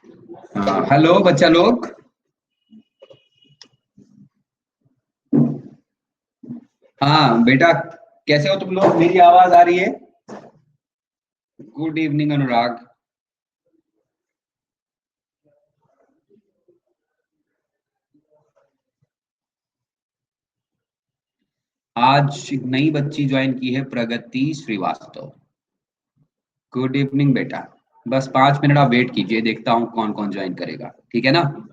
Hello बच्चा लोग। हाँ बेटा, कैसे हो तुम लोग? मेरी आवाज आ रही है? गुड इवनिंग अनुराग। आज एक नई बच्ची ज्वाइन की है, प्रगति श्रीवास्तव। गुड इवनिंग बेटा। बस 5 मिनट आप वेट कीजिए, देखता हूँ कौन कौन ज्वाइन करेगा, ठीक है ना?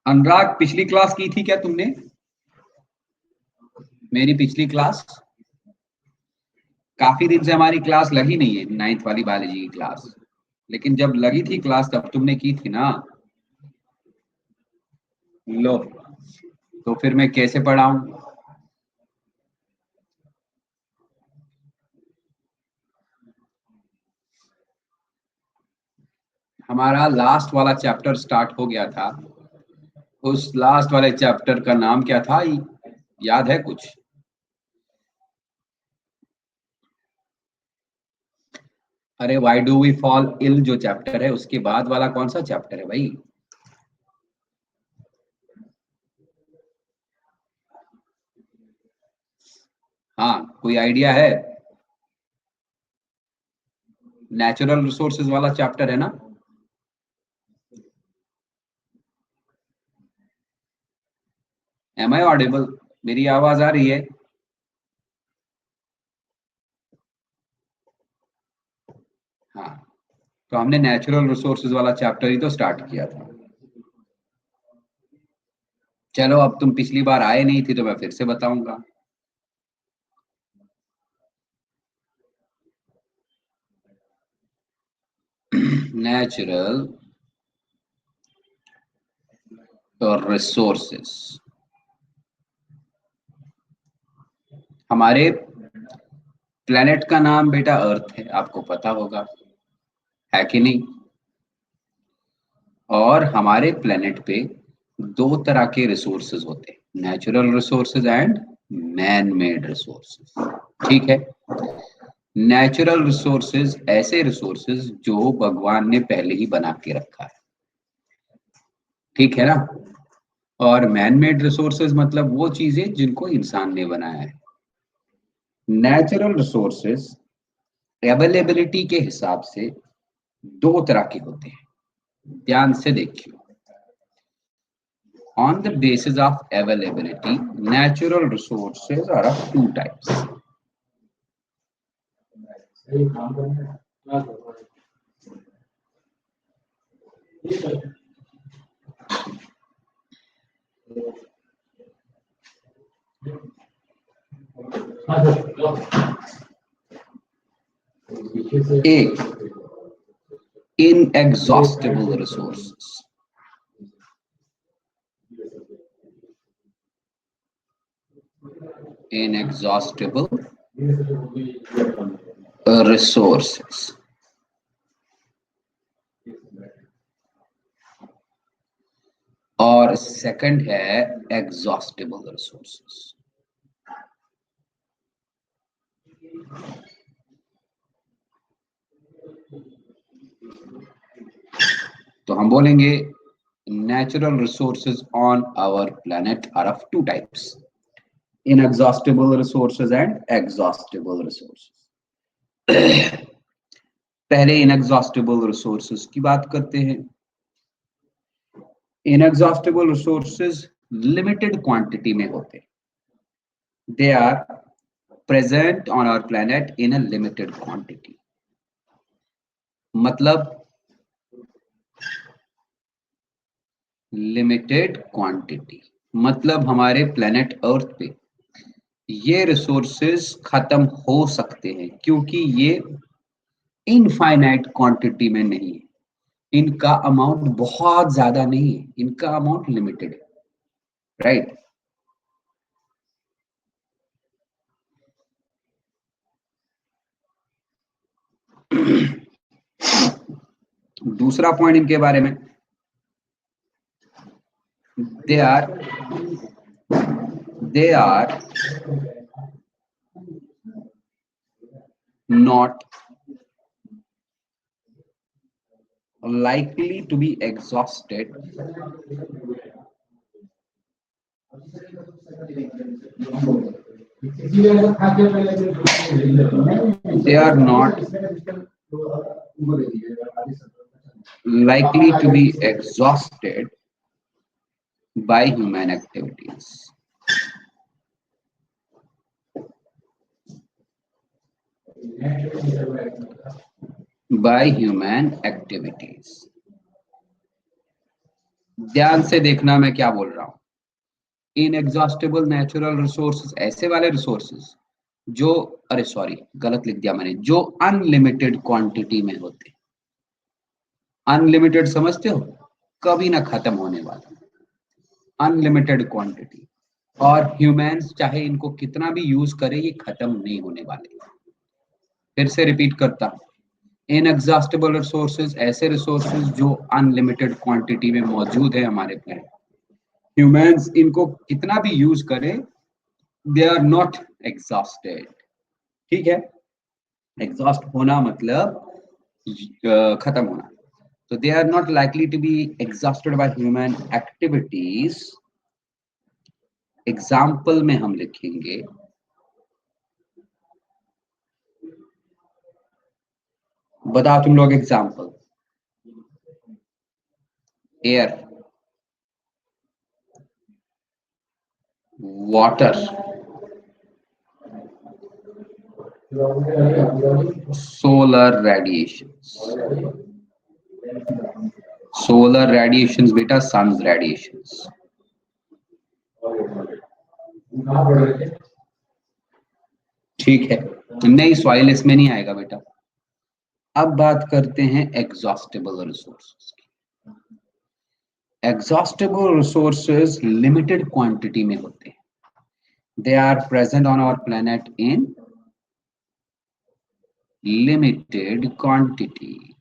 अनुराग, पिछली क्लास की थी क्या तुमने? मेरी पिछली क्लास? काफी दिन से हमारी क्लास लगी नहीं है, नाइन्थ वाली बायोलॉजी की क्लास। लेकिन जब लगी थी क्लास तब तुमने की थी ना। लो, तो फिर मैं कैसे पढ़ाऊं? हमारा लास्ट वाला चैप्टर स्टार्ट हो गया था। उस लास्ट वाले चैप्टर का नाम क्या था? याद है कुछ? अरे why do we fall ill जो चैप्टर है, उसके बाद वाला कौन सा चैप्टर है भाई? हाँ, कोई आइडिया है? नेचुरल रिसोर्सेज वाला चैप्टर है ना? Am I audible? मेरी आवाज आ रही है? हाँ, तो हमने नेचुरल रिसोर्सेज वाला चैप्टर ही तो स्टार्ट किया था। चलो, अब तुम पिछली बार आए नहीं थी तो मैं फिर से बताऊंगा। नेचुरल रिसोर्सेस हमारे प्लेनेट का नाम बेटा अर्थ है, आपको पता होगा, है कि नहीं? और हमारे प्लेनेट पे दो तरह के रिसोर्सेज होते हैं, natural resources and man made resources. ठीक है? नेचुरल रिसोर्सेज ऐसे रिसोर्सेज जो भगवान ने पहले ही बना के रखा है, ठीक है ना? और मैन मेड रिसोर्सेज मतलब वो चीजें जिनको इंसान ने बनाया है। नेचुरल रिसोर्सेज अवेलेबिलिटी के हिसाब से दो तरह के होते हैं, ध्यान से देखिए। On the basis of availability, natural resources are of two types. एक, inexhaustible resources. Inexhaustible resources. और सेकंड है एग्जॉस्टिबल रिसोर्सेस। तो हम बोलेंगे natural resources on our planet are of two types: inexhaustible resources and exhaustible resources. पहले inexhaustible resources की बात करते हैं। inexhaustible resources limited quantity में होते हैं। They are present on our planet in a limited quantity. मतलब लिमिटेड क्वांटिटी, मतलब हमारे प्लेनेट अर्थ पे ये रिसोर्सेज खत्म हो सकते हैं क्योंकि ये इनफाइनाइट क्वांटिटी में नहीं है। इनका अमाउंट बहुत ज्यादा नहीं है, इनका अमाउंट लिमिटेड है। राइट। दूसरा पॉइंट इनके बारे में, they are not likely to be exhausted they are not likely to be exhausted by human activities. By human activities. ध्यान से देखना मैं क्या बोल रहा हूं। इनएग्जॉस्टेबल नेचुरल रिसोर्सेज ऐसे वाले रिसोर्सेज जो, अरे सॉरी गलत लिख दिया मैंने, जो अनलिमिटेड क्वांटिटी में होते। अनलिमिटेड समझते हो, कभी ना खत्म होने वाला, अनलिमिटेड क्वांटिटी। और ह्यूमंस चाहे इनको कितना भी यूज करे ये खत्म नहीं होने वाले। फिर से रिपीट करता हूं, इनएग्जॉस्टेबल रिसोर्सेज ऐसे रिसोर्सेज जो अनलिमिटेड क्वांटिटी में मौजूद है हमारे प्लेनेट। ह्यूमंस इनको कितना भी यूज करे, दे आर नॉट एग्जॉस्टेड। ठीक है, एग्जॉस्ट होना मतलब खत्म होना। तो they are not likely to be exhausted by human activities. Example में हम लिखेंगे बताओ तुम लोग example. Air, water, solar radiations, solar radiations बेटा, सन रेडिएशंस। ठीक है, नहीं सॉइल इसमें नहीं आएगा बेटा। अब बात करते हैं एग्जॉस्टेबल रिसोर्सेज की। एग्जॉस्टेबल रिसोर्सेज लिमिटेड क्वांटिटी में होते हैं। They are present on our planet in limited quantity.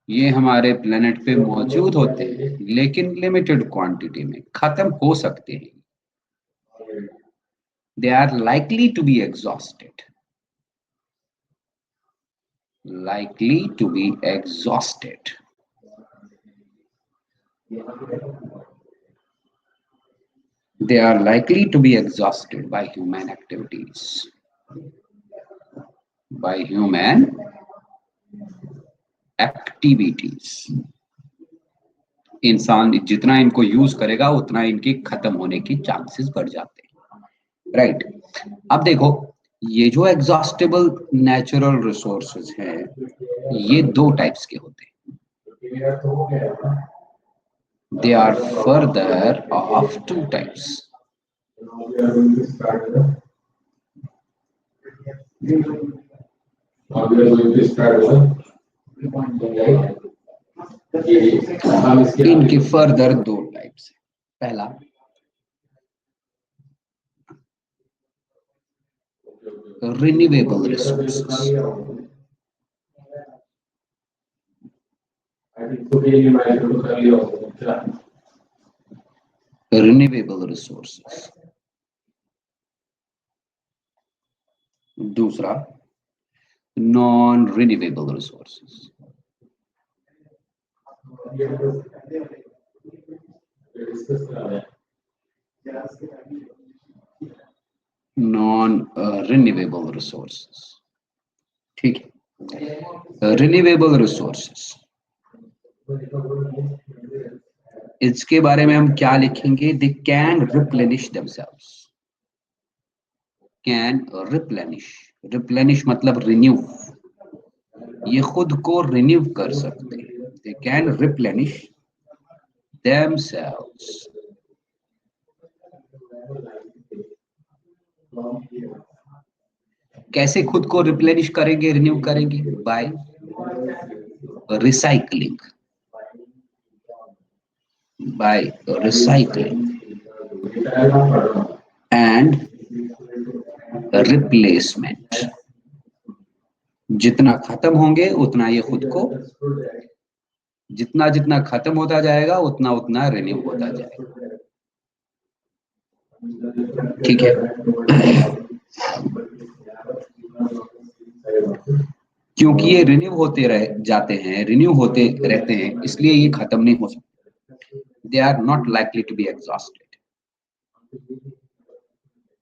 ये हमारे प्लेनेट पे मौजूद होते हैं लेकिन लिमिटेड क्वांटिटी में, खत्म हो सकते हैं। They are likely to be exhausted. Likely to be exhausted. They are likely to be exhausted by human activities. By human activities. इंसान जितना इनको यूज करेगा उतना इनकी खत्म होने की चांसेस बढ़ जाते हैं। राइट। अब देखो, ये जो एग्जॉस्टेबल नेचुरल रिसोर्सेज हैं ये दो टाइप्स के होते हैं। They are further of two types. इनके फर्दर दो टाइप्स है। पहला रिन्यूएबल रिसोर्सेज। Renewable resources. दूसरा non renewable resources. Non renewable resources. ठीक है, रिन्यूएबल रिसोर्सेज इसके बारे में हम क्या लिखेंगे? They can replenish themselves. Can replenish, replenish मतलब रिन्यू, ये खुद को रिन्यू कर सकते हैं। They can replenish themselves. कैसे खुद को रिप्लेनिश करेंगे, रिन्यू करेंगे? By recycling. by recycling and replacement. जितना खत्म होंगे उतना ये खुद को, जितना जितना खत्म होता जाएगा उतना उतना रिन्यू होता जाएगा। ठीक है, क्योंकि ये रिन्यू होते रह जाते हैं, रिन्यू होते रहते हैं, इसलिए ये खत्म नहीं हो सकते। They are not likely to be exhausted,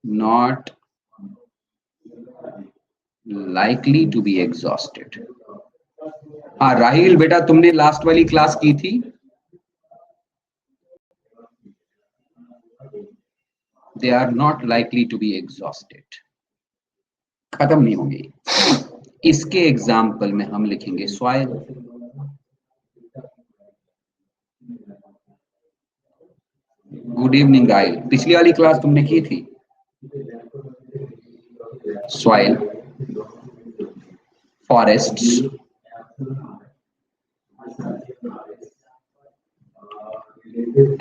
not likely to be exhausted. हाँ राहिल बेटा, तुमने लास्ट वाली क्लास की थी? They are not likely to be exhausted, खत्म नहीं होंगे। इसके एग्जाम्पल में हम लिखेंगे सॉइल। गुड इवनिंग राहिल, पिछली वाली क्लास तुमने की थी? Soil, forests,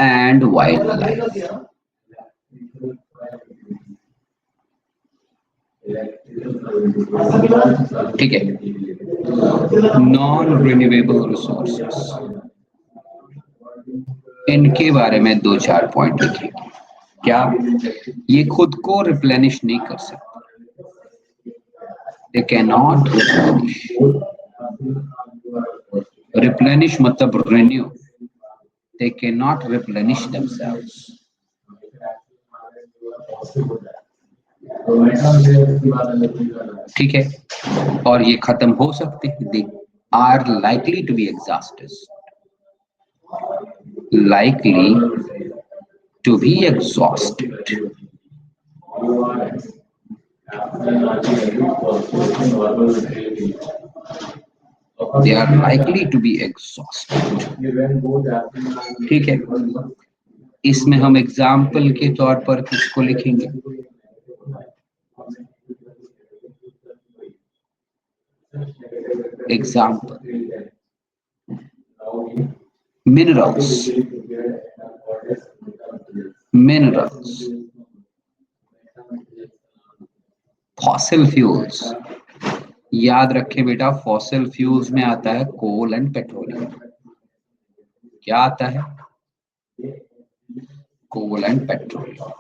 and wild life. ठीक है, नॉन रिन्यूएबल रिसोर्सेस, इनके बारे में 2-4 पॉइंट लिखिए। क्या ये खुद को रिप्लेनिश नहीं कर सकते? They can not replenish. Replenish मतलब renew, they can not replenish themselves. ठीक है, और ये खत्म हो सकते हैं। They are likely to be exhausted, likely to be exhausted. They are likely to be exhausted. ठीक है, इसमें हम एग्जाम्पल के तौर पर किसको लिखेंगे? Example minerals, minerals, fossil fuels। याद रखें बेटा, फॉसिल फ्यूल्स में आता है कोल एंड पेट्रोलियम। क्या आता है? कोल एंड पेट्रोलियम।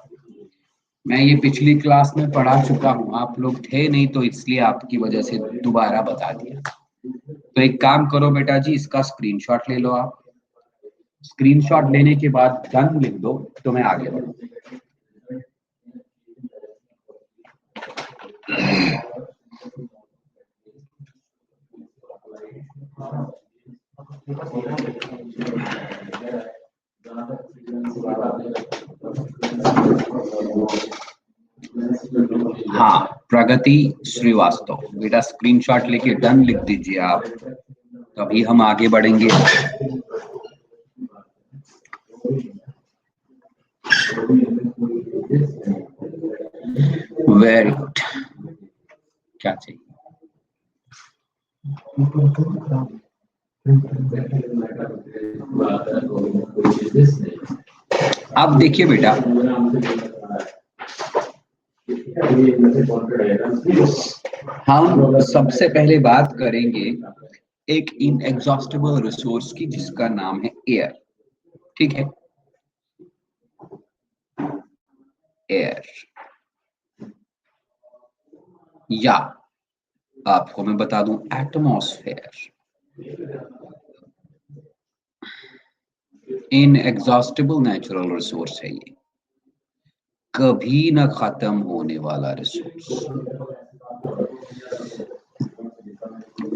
मैं ये पिछली क्लास में पढ़ा चुका हूं, आप लोग थे नहीं तो इसलिए आपकी वजह से दोबारा बता दिया। तो एक काम करो बेटा जी, इसका स्क्रीनशॉट ले लो। आप स्क्रीनशॉट लेने के बाद डन लिख दो तो मैं आगे बढ़ूं। हाँ, प्रगति श्रीवास्तव बेटा, स्क्रीनशॉट लेके डन लिख दीजिए आप, तभी हम आगे बढ़ेंगे। Very good. क्या चाहिए? अब देखिए बेटा, हम सबसे पहले बात करेंगे एक इनएग्जॉस्टिबल रिसोर्स की, जिसका नाम है एयर। ठीक है, एयर, या आपको मैं बता दूं एटमॉस्फेयर। इनएग्जॉस्टिबल नेचुरल रिसोर्स है ये, कभी ना खत्म होने वाला रिसोर्स।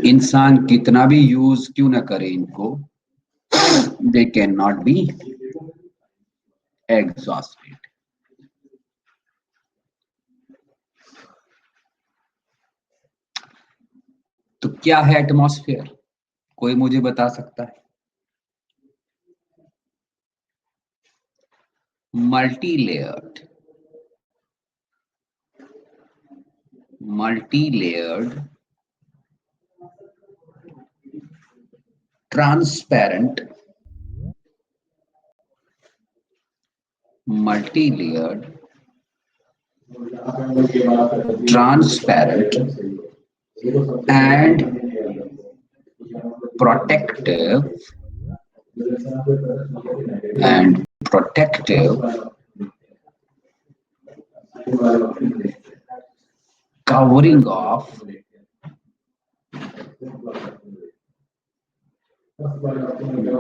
इंसान कितना भी यूज क्यों ना करे इनको, दे कैन नॉट बी एग्जॉस्टेड। तो क्या है एटमॉस्फेयर? कोई मुझे बता सकता है? Multi layered transparent multi-layered, transparent, and protective covering of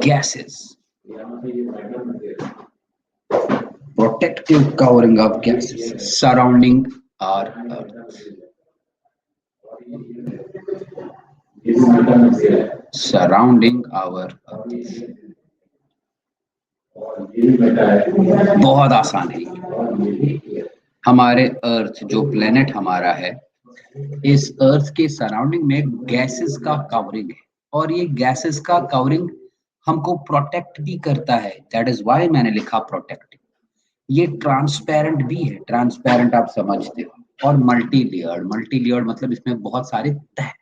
gases. Protective covering of gases surrounding our Earth. Surrounding our Earth. बहुत आसान है। हमारे अर्थ जो प्लेनेट हमारा है, इस अर्थ के सराउंडिंग में गैसेस का कवरिंग है और ये गैसेस का कवरिंग हमको प्रोटेक्ट भी करता है। दैट इज व्हाई मैंने लिखा प्रोटेक्ट। ये ट्रांसपेरेंट भी है, ट्रांसपेरेंट आप समझते हो। और मल्टी लेयर्ड मतलब इसमें बहुत सारे तह,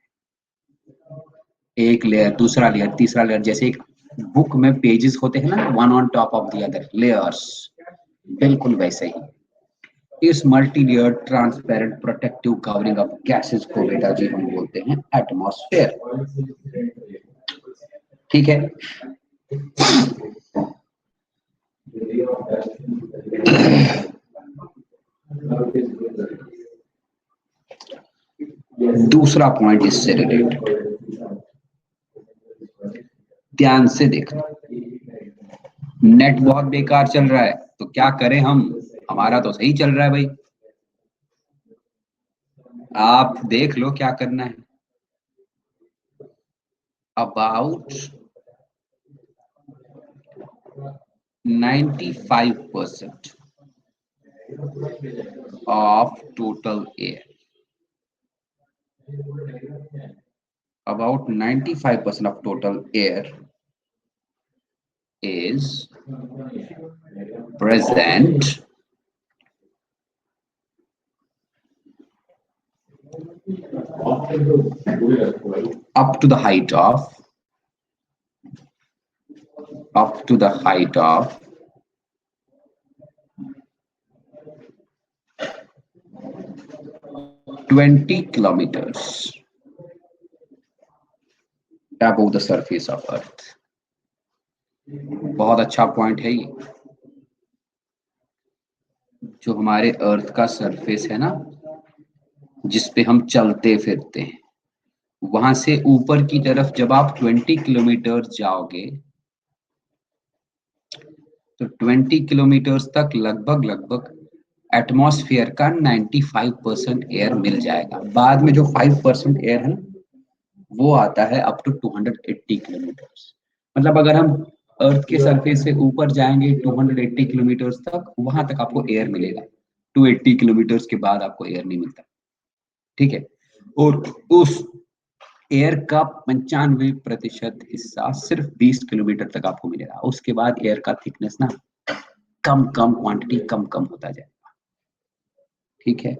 एक लेयर, दूसरा लेयर, तीसरा लेयर, जैसे एक बुक में पेजेस होते हैं ना, one on top of the other layers, बिल्कुल वैसे ही इस multi layer transparent protective covering of gases को बेटा जी हम बोलते हैं एटमॉस्फेयर। ठीक है। दूसरा पॉइंट इससे रिलेटेड ध्यान से देखना। नेट बहुत बेकार चल रहा है तो क्या करें हम? हमारा तो सही चल रहा है भाई, आप देख लो क्या करना है। About 95% of total air, about 95% of total air is present up to the height of 20 kilometers above the surface of earth। बहुत अच्छा पॉइंट है ये। जो हमारे अर्थ का सरफेस है ना, जिसपे हम चलते फिरते हैं, वहां से ऊपर की तरफ जब आप 20 किलोमीटर जाओगे तो 20 किलोमीटर तक लगभग एटमॉस्फेयर का 95% एयर मिल जाएगा। बाद में जो 5% एयर है वो आता है अप टू 280 किलोमीटर। मतलब अगर हम अर्थ के सरफेस से ऊपर जाएंगे 280 किलोमीटर तक, वहां तक आपको एयर मिलेगा। 280 किलोमीटर के बाद आपको एयर नहीं मिलता। ठीक है। और उस एयर का 95% हिस्सा सिर्फ 20 किलोमीटर तक आपको मिलेगा। उसके बाद एयर का थिकनेस ना कम क्वांटिटी कम होता जाएगा। ठीक है,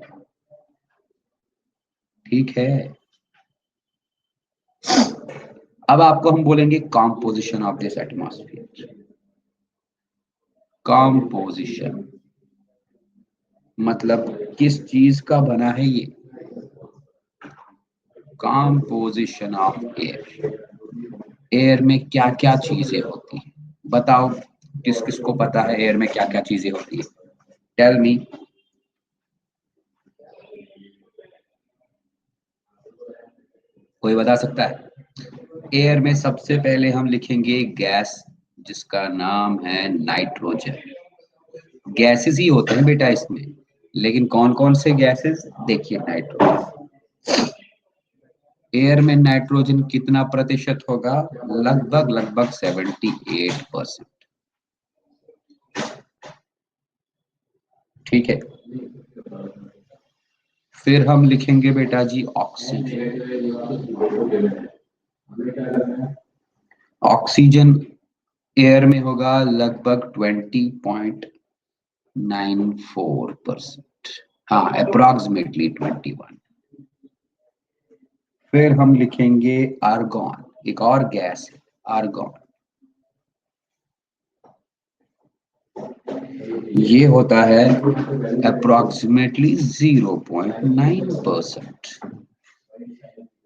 ठीक है। अब आपको हम बोलेंगे composition of this atmosphere. Composition मतलब किस चीज का बना है ये? Composition of air. एयर में क्या क्या चीजें होती हैं बताओ, किस किस को पता है एयर में क्या क्या चीजें होती है? Tell me. कोई बता सकता है? एयर में सबसे पहले हम लिखेंगे गैस, जिसका नाम है नाइट्रोजन। गैसेस ही होते हैं बेटा इसमें, लेकिन कौन कौन से गैसेस? देखिए, नाइट्रोजन। एयर में नाइट्रोजन कितना प्रतिशत होगा? लगभग 78%। ठीक है। फिर हम लिखेंगे बेटा जी ऑक्सीजन। ऑक्सीजन एयर में होगा लगभग 20.94%। हाँ, अप्रोक्सीमेटली 21। फिर हम लिखेंगे आर्गॉन, एक और गैस है आर्गॉन। ये होता है अप्रोक्सीमेटली 0.9%।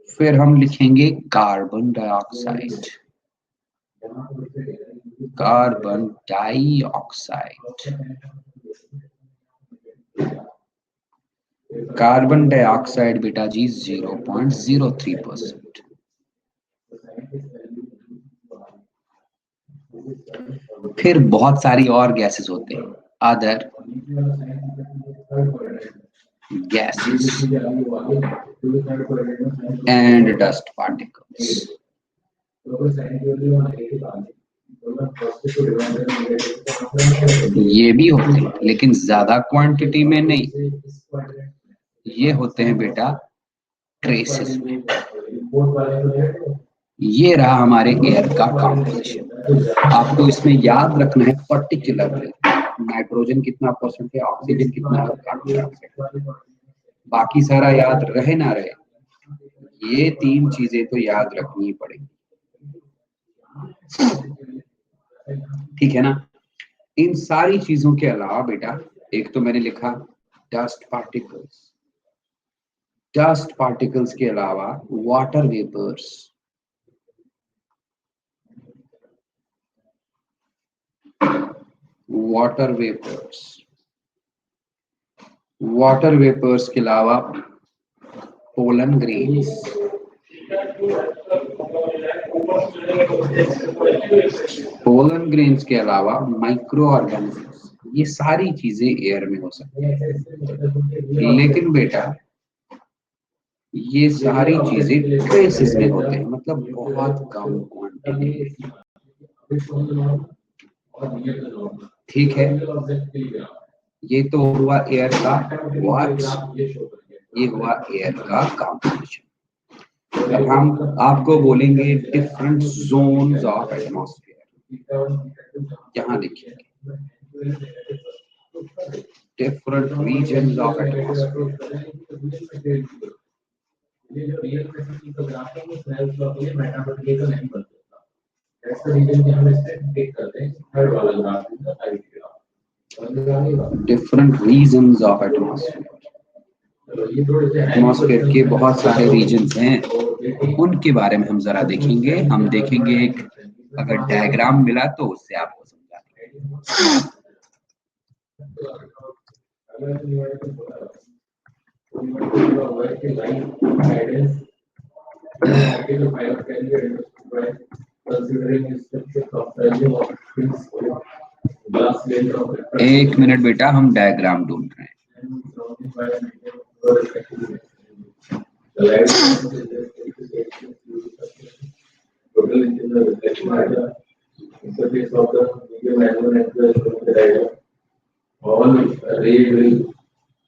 फिर हम लिखेंगे carbon dioxide, carbon dioxide, carbon dioxide बेटा जी 0.03%। फिर बहुत सारी और गैसेस होते हैं, other gases and dust particles। ये भी होते हैं लेकिन ज्यादा क्वांटिटी में नहीं, ये होते हैं बेटा ट्रेसेस में। ये रहा हमारे एयर का कॉम्पोजिशन। आपको इसमें याद रखना है पर्टिकुलरली नाइट्रोजन कितना परसेंट है, ऑक्सीजन कितना है, कार्बन डाइऑक्साइड। बाकी सारा याद रहे ना रहे, ये तीन चीजें तो याद रखनी पड़ेगी, ठीक है ना। इन सारी चीजों के अलावा बेटा एक तो मैंने लिखा डस्ट पार्टिकल्स, डस्ट पार्टिकल्स के अलावा water vapours, water vapours, water vapours के अलावा पोलन ग्रेन्स, पोलन ग्रेन्स के अलावा माइक्रो ऑर्गेनिजम्स, ये सारी चीजें एयर में हो सकती है। लेकिन बेटा ये सारी चीजें ट्रेसेस में होते हैं, मतलब बहुत कम क्वांटिटी, ठीक है। ये तो हुआ एयर का व्हाट, ये हुआ एयर का कॉम्पोजिशन। अब हम आपको बोलेंगे डिफरेंट जोन्स ऑफ एटमॉस्फेयर, यहाँ देखिए different regions of atmosphere. Different regions of atmosphere, atmosphere के बहुत सारे रीजन्स हैं, उनके बारे में हम जरा देखेंगे। हम देखेंगे एक अगर डायग्राम मिला तो उससे आपको समझा देंगे। एक मिनट बेटा, हम डायग्राम ढूंढ रहे हैं।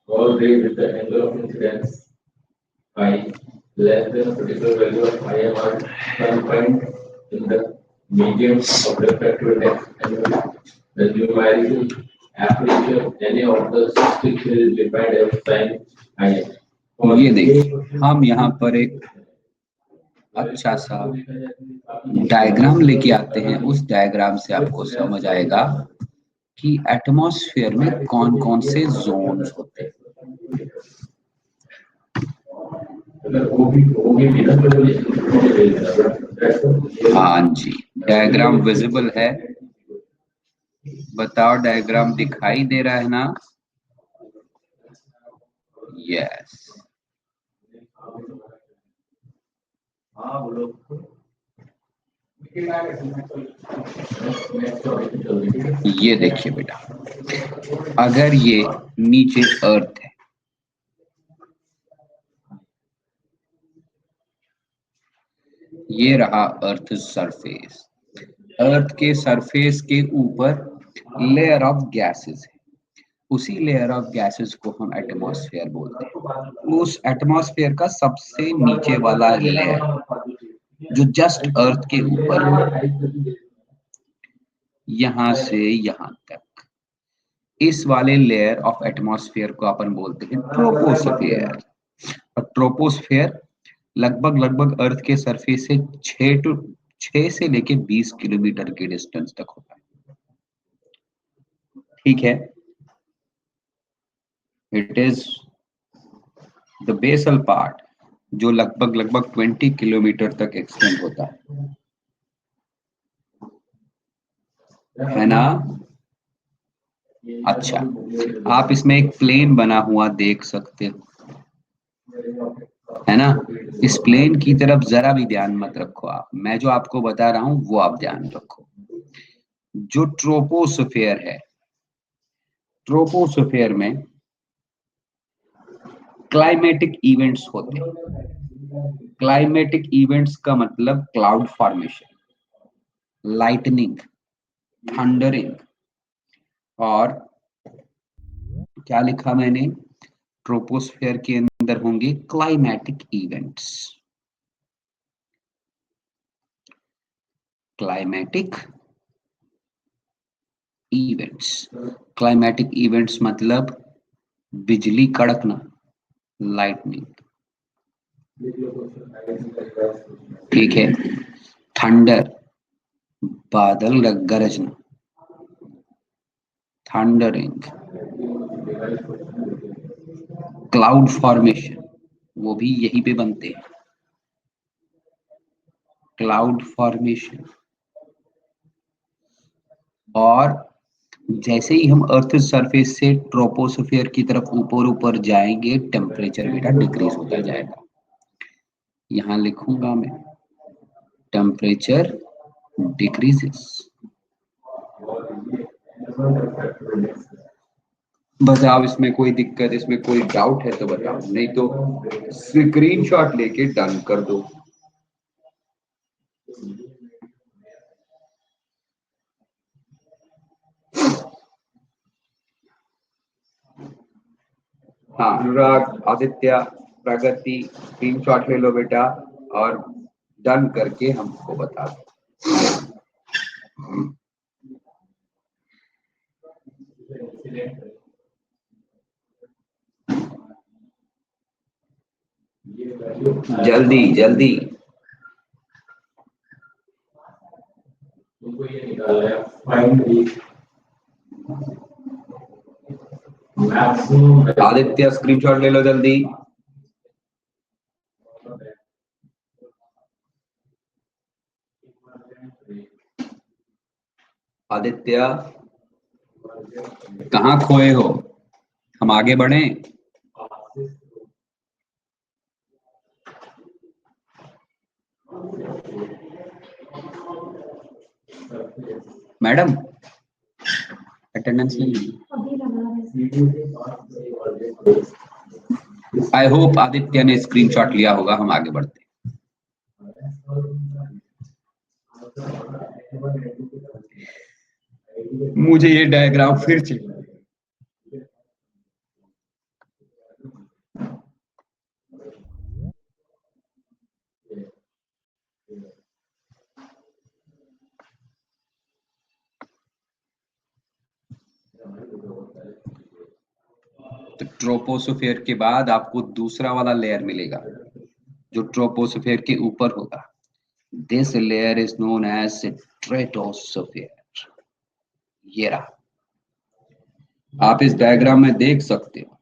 All ray with the angle of incidence phi less than a particular value of phi m are confined in the medium of refractive index and the numerical application of any of the restriction is defined as sin im। ये देखिए हम यहाँ पर एक अच्छा सा diagram लेके आते हैं, उस डायग्राम से आपको समझ आएगा कि एटमॉस्फेयर में कौन कौन से जोन्स होते हैं। हाँ जी, डायग्राम विजिबल है, बताओ डायग्राम दिखाई दे रहा है ना? यस, ये देखिए बेटा, अगर ये नीचे अर्थ है, ये रहा अर्थ सरफेस, अर्थ के सरफेस के ऊपर लेयर ऑफ गैसेस है, उसी लेयर ऑफ गैसेस को हम एटमॉस्फेयर बोलते हैं। उस एटमॉस्फेयर का सबसे नीचे वाला लेयर जो जस्ट अर्थ के ऊपर, यहां से यहां तक, इस वाले लेयर ऑफ एटमॉस्फेयर को अपन बोलते हैं ट्रोपोस्फेयर। और ट्रोपोस्फेयर लगभग अर्थ के सरफेस से 6 से लेके 20 किलोमीटर के डिस्टेंस तक होता है। ठीक है, it is the basal part जो लगभग लगभग 20 किलोमीटर तक एक्सटेंड होता है ना। अच्छा, आप इसमें एक प्लेन बना हुआ देख सकते हो, है ना। इस प्लेन की तरफ जरा भी ध्यान मत रखो, आप, मैं जो आपको बता रहा हूं वो आप ध्यान रखो। जो ट्रोपोस्फेयर है, ट्रोपोस्फेयर में क्लाइमेटिक इवेंट्स होते हैं। क्लाइमेटिक इवेंट्स का मतलब क्लाउड फॉर्मेशन, लाइटनिंग, थंडरिंग, और क्या लिखा मैंने, ट्रोपोस्फेयर के अंदर होंगे climatic events. Climatic events, climatic events मतलब बिजली कड़कना, लाइटनिंग, ठीक है। थंडर, बादल गरजना, थंडरिंग। क्लाउड फॉर्मेशन, वो भी यहीं पे बनते हैं, क्लाउड फॉर्मेशन। और जैसे ही हम अर्थ सरफेस से ट्रोपोस्फियर की तरफ ऊपर ऊपर जाएंगे, टेम्परेचर बेटा डिक्रीज होता जाएगा। यहां लिखूंगा मैं, टेम्परेचर डिक्रीजेस। बताओ इसमें कोई दिक्कत, इसमें कोई डाउट है तो बताओ, नहीं तो स्क्रीनशॉट लेके डन कर दो। हाँ, अनुराग, आदित्य, प्रगति, स्क्रीनशॉट ले लो बेटा और डन करके हमको बता दो। जल्दी जल्दी। आदित्य स्क्रीनशॉट ले लो जल्दी। आदित्य कहाँ खोए हो, हम आगे बढ़े। मैडम अटेंडेंस नहीं, आई होप आदित्य ने स्क्रीनशॉट लिया होगा, हम आगे बढ़ते हैं। मुझे ये डायग्राम फिर चाहिए। तो ट्रोपोस्फियर के बाद आपको दूसरा वाला लेयर मिलेगा जो ट्रोपोस्फियर के ऊपर होगा। This layer is known as stratosphere. ये रहा, आप इस डायग्राम में देख सकते हो।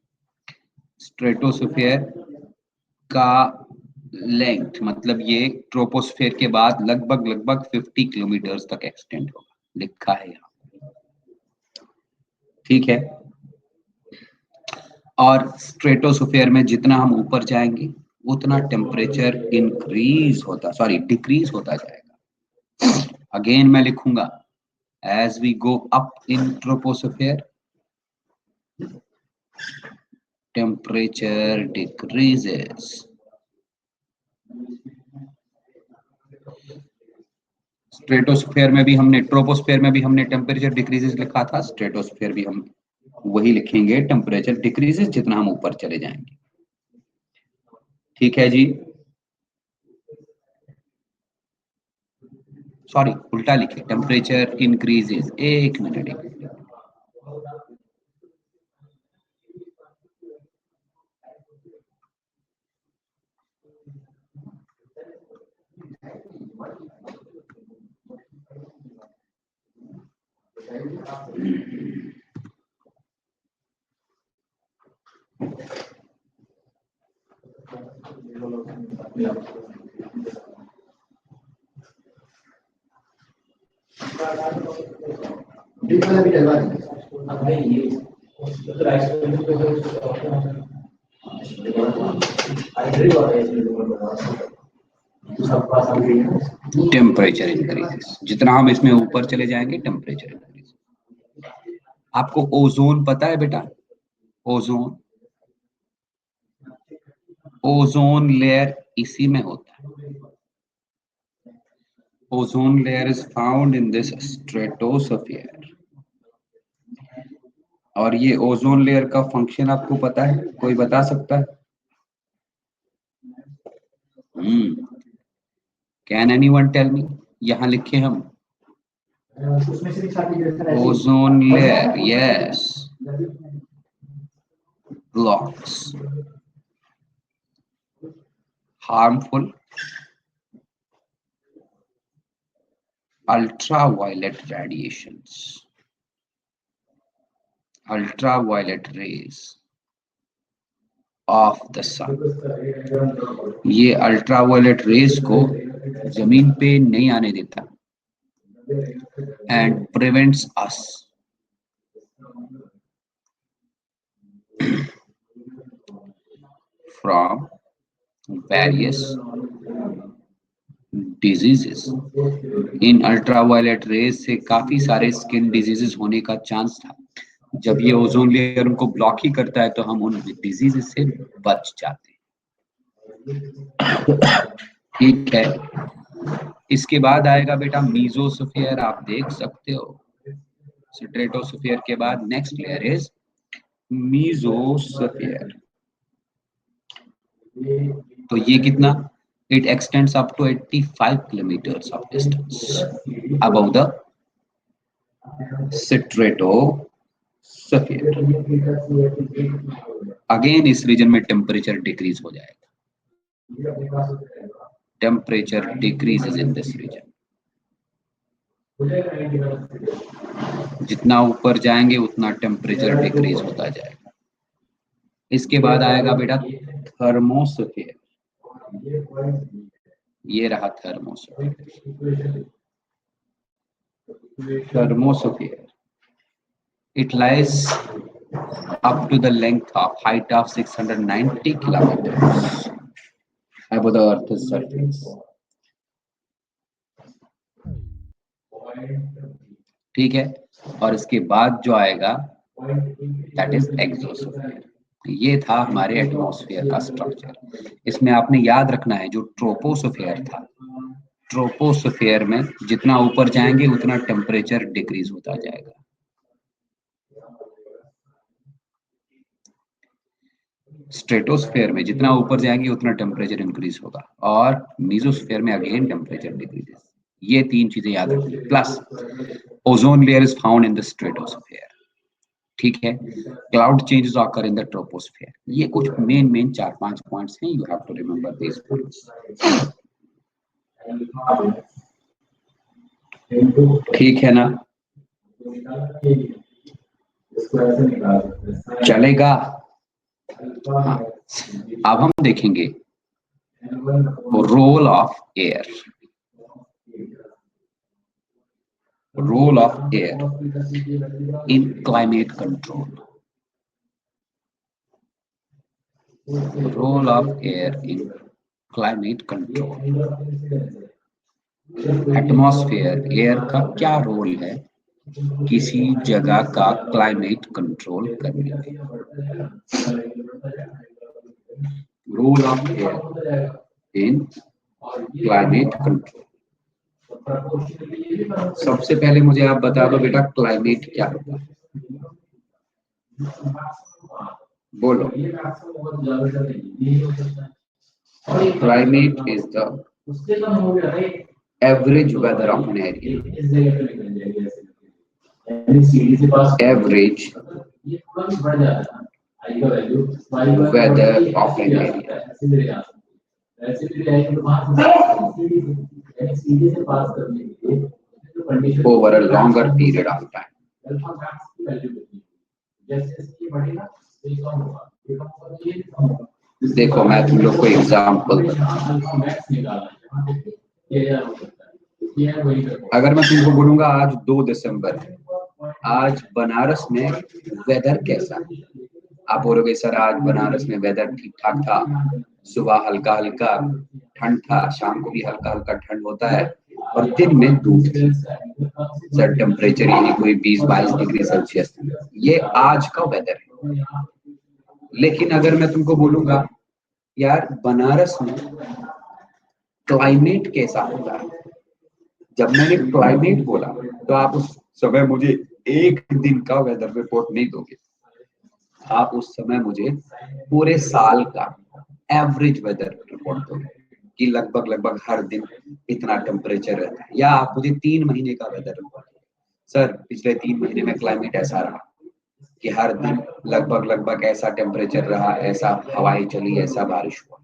स्ट्रेटोस्फियर का लेंथ मतलब ये ट्रोपोस्फियर के बाद लगभग लगभग 50 किलोमीटर तक एक्सटेंड होगा, लिखा है यहाँ, ठीक है। और स्ट्रेटोस्फियर में जितना हम ऊपर जाएंगे उतना टेम्परेचर इंक्रीज होता, सॉरी डिक्रीज होता जाएगा। अगेन मैं लिखूंगा, as we go up in troposphere temperature decreases. Stratosphere में भी हमने, ट्रोपोस्फियर में भी हमने टेम्परेचर डिक्रीजेस लिखा था, स्ट्रेटोस्फियर भी हम वही लिखेंगे, टेम्परेचर डिक्रीजेस जितना हम ऊपर चले जाएंगे, ठीक है जी। सॉरी उल्टा लिखे, टेम्परेचर इंक्रीजेस, एक मिनट एक मिनट। टेम्परेचर इंक्रीजेस, जितना हम इसमें ऊपर चले जाएंगे टेम्परेचर इंक्रीज। आपको ओजोन पता है बेटा? ओजोन, ओजोन लेयर इसी में होता है। Ozone layer is found in this stratosphere. और ये ओजोन लेयर का फंक्शन आपको पता है? कोई बता सकता है? Can anyone tell me? यहां लिखे हम ozone layer, yes, blocks harmful ultraviolet radiations, ultraviolet rays of the sun। ये अल्ट्रावायलेट रेज को जमीन पे नहीं आने देता and prevents us from various diseases। In ultraviolet rays से काफी सारे स्किन डिजीजेस होने का चांस था। जब ये ओजोन लेयर उनको ब्लॉक ही करता है तो हम उन डिजीजेस से बच जाते हैं। ठीक है, इसके बाद आएगा बेटा मीजोस्फीयर। आप देख सकते हो स्ट्रेटोस्फीयर के बाद नेक्स्ट लेयर इज मीजोस्फीयर। तो ये कितना? It extends up to 85 kilometers of distance above the stratosphere। Again इस रीजन में टेम्परेचर डिक्रीज हो जाएगा। Temperature decreases in this region. जितना ऊपर जाएंगे उतना टेम्परेचर डिक्रीज होता जाएगा। इसके बाद आएगा बेटा थर्मोस्फीयर। ये रहा thermosphere. Thermosphere, it lies up to the length of height of 690 kilometers above the Earth's surface। ठीक है, और इसके बाद जो आएगा दैट इज एक्सोस्फीयर। ये था हमारे एटमॉस्फेयर का स्ट्रक्चर। इसमें आपने याद रखना है जो ट्रोपोस्फीयर था, ट्रोपोस्फीयर में जितना ऊपर जाएंगे उतना टेम्परेचर डिक्रीज होता जाएगा। स्ट्रेटोस्फीयर में जितना ऊपर जाएंगे उतना टेम्परेचर इंक्रीज होगा, और मीजोस्फीयर में अगेन टेम्परेचर डिक्रीजेस। ये तीन चीजें याद रखनी। Plus ozone layer is found in the stratosphere. ठीक है, cloud changes occur in the troposphere. ये कुछ मेन 4-5 पॉइंट्स हैं, you have to remember this points. ठीक है ना? चलेगा? हाँ, अब हम देखेंगे role of air. Role of air in climate control. Role of air in climate control. Atmosphere, air का क्या रोल है किसी जगह का क्लाइमेट कंट्रोल करने में? Role of air in climate control. सबसे पहले मुझे आप बता दो बेटा क्लाइमेट क्या होता है? बोलो। Climate is the average weather of an area. Average weather of an area over a longer period of time। देखो मैं तुम लोग को एग्जाम्पल बताता हूँ। अगर मैं तुमको बोलूंगा आज 2 दिसंबर है, आज बनारस में वेदर कैसा है? आप बोलोगे सर आज बनारस में वेदर ठीक ठाक था, सुबह हल्का हल्का ठंड था, शाम को भी हल्का हल्का ठंड होता है और दिन में धूप थी। सर टेम्परेचर यही कोई 20-22 डिग्री सेल्सियस था। ये आज का वेदर है। लेकिन अगर मैं तुमको बोलूंगा यार बनारस में क्लाइमेट कैसा होता है, जब मैंने क्लाइमेट बोला तो आप उस समय मुझे एक दिन का वेदर रिपोर्ट नहीं दोगे, आप उस समय मुझे पूरे साल का एवरेज वेदर रिपोर्ट दोगे कि लगभग लगभग हर दिन इतना टेम्परेचर रहता है, या आप मुझे 3 महीने का वेदर रिपोर्ट दोगे। सर पिछले 3 महीने में क्लाइमेट ऐसा रहा कि हर दिन लगभग लगभग ऐसा टेम्परेचर रहा, ऐसा हवाएं चली, ऐसा बारिश हुआ।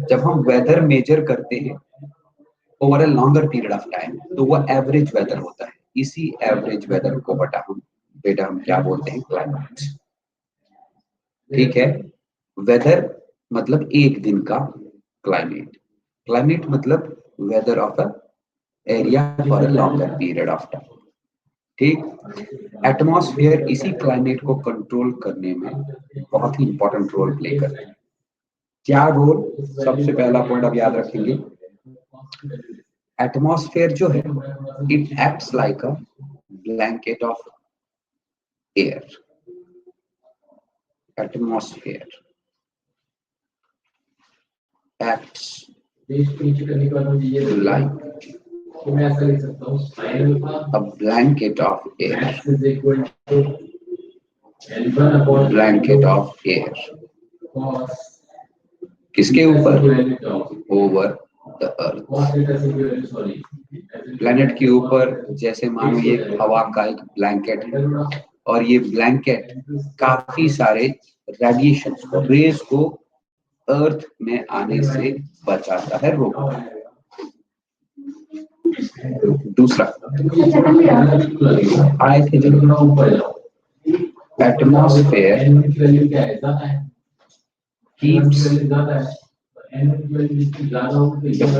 जब हम वेदर मेजर करते हैं over a longer period of time तो वो एवरेज वेदर होता है। इसी एवरेज वेदर को बेटा हम क्या बोलते हैं? क्लाइमेट। ठीक है, वेदर मतलब एक दिन का क्लाइमेट, क्लाइमेट मतलब weather of a area for a longer period of time. ठीक, एटमॉस्फेयर इसी क्लाइमेट को कंट्रोल करने में बहुत ही इंपॉर्टेंट रोल प्ले करता है। क्या रोल? सबसे पहला पॉइंट आप याद रखेंगे, एटमॉस्फेयर जो है it acts like a blanket of air. Atmosphere acts like a blanket of air. Blanket of air. किसके ऊपर? Over the earth. प्लेनेट के ऊपर जैसे मानो ये हवा का एक ब्लैंकेट है और ये ब्लैंकेट काफी सारे रेडिएशन को, रेज को अर्थ में आने से बचाता है, रोकता है। दूसरा atmosphere keeps the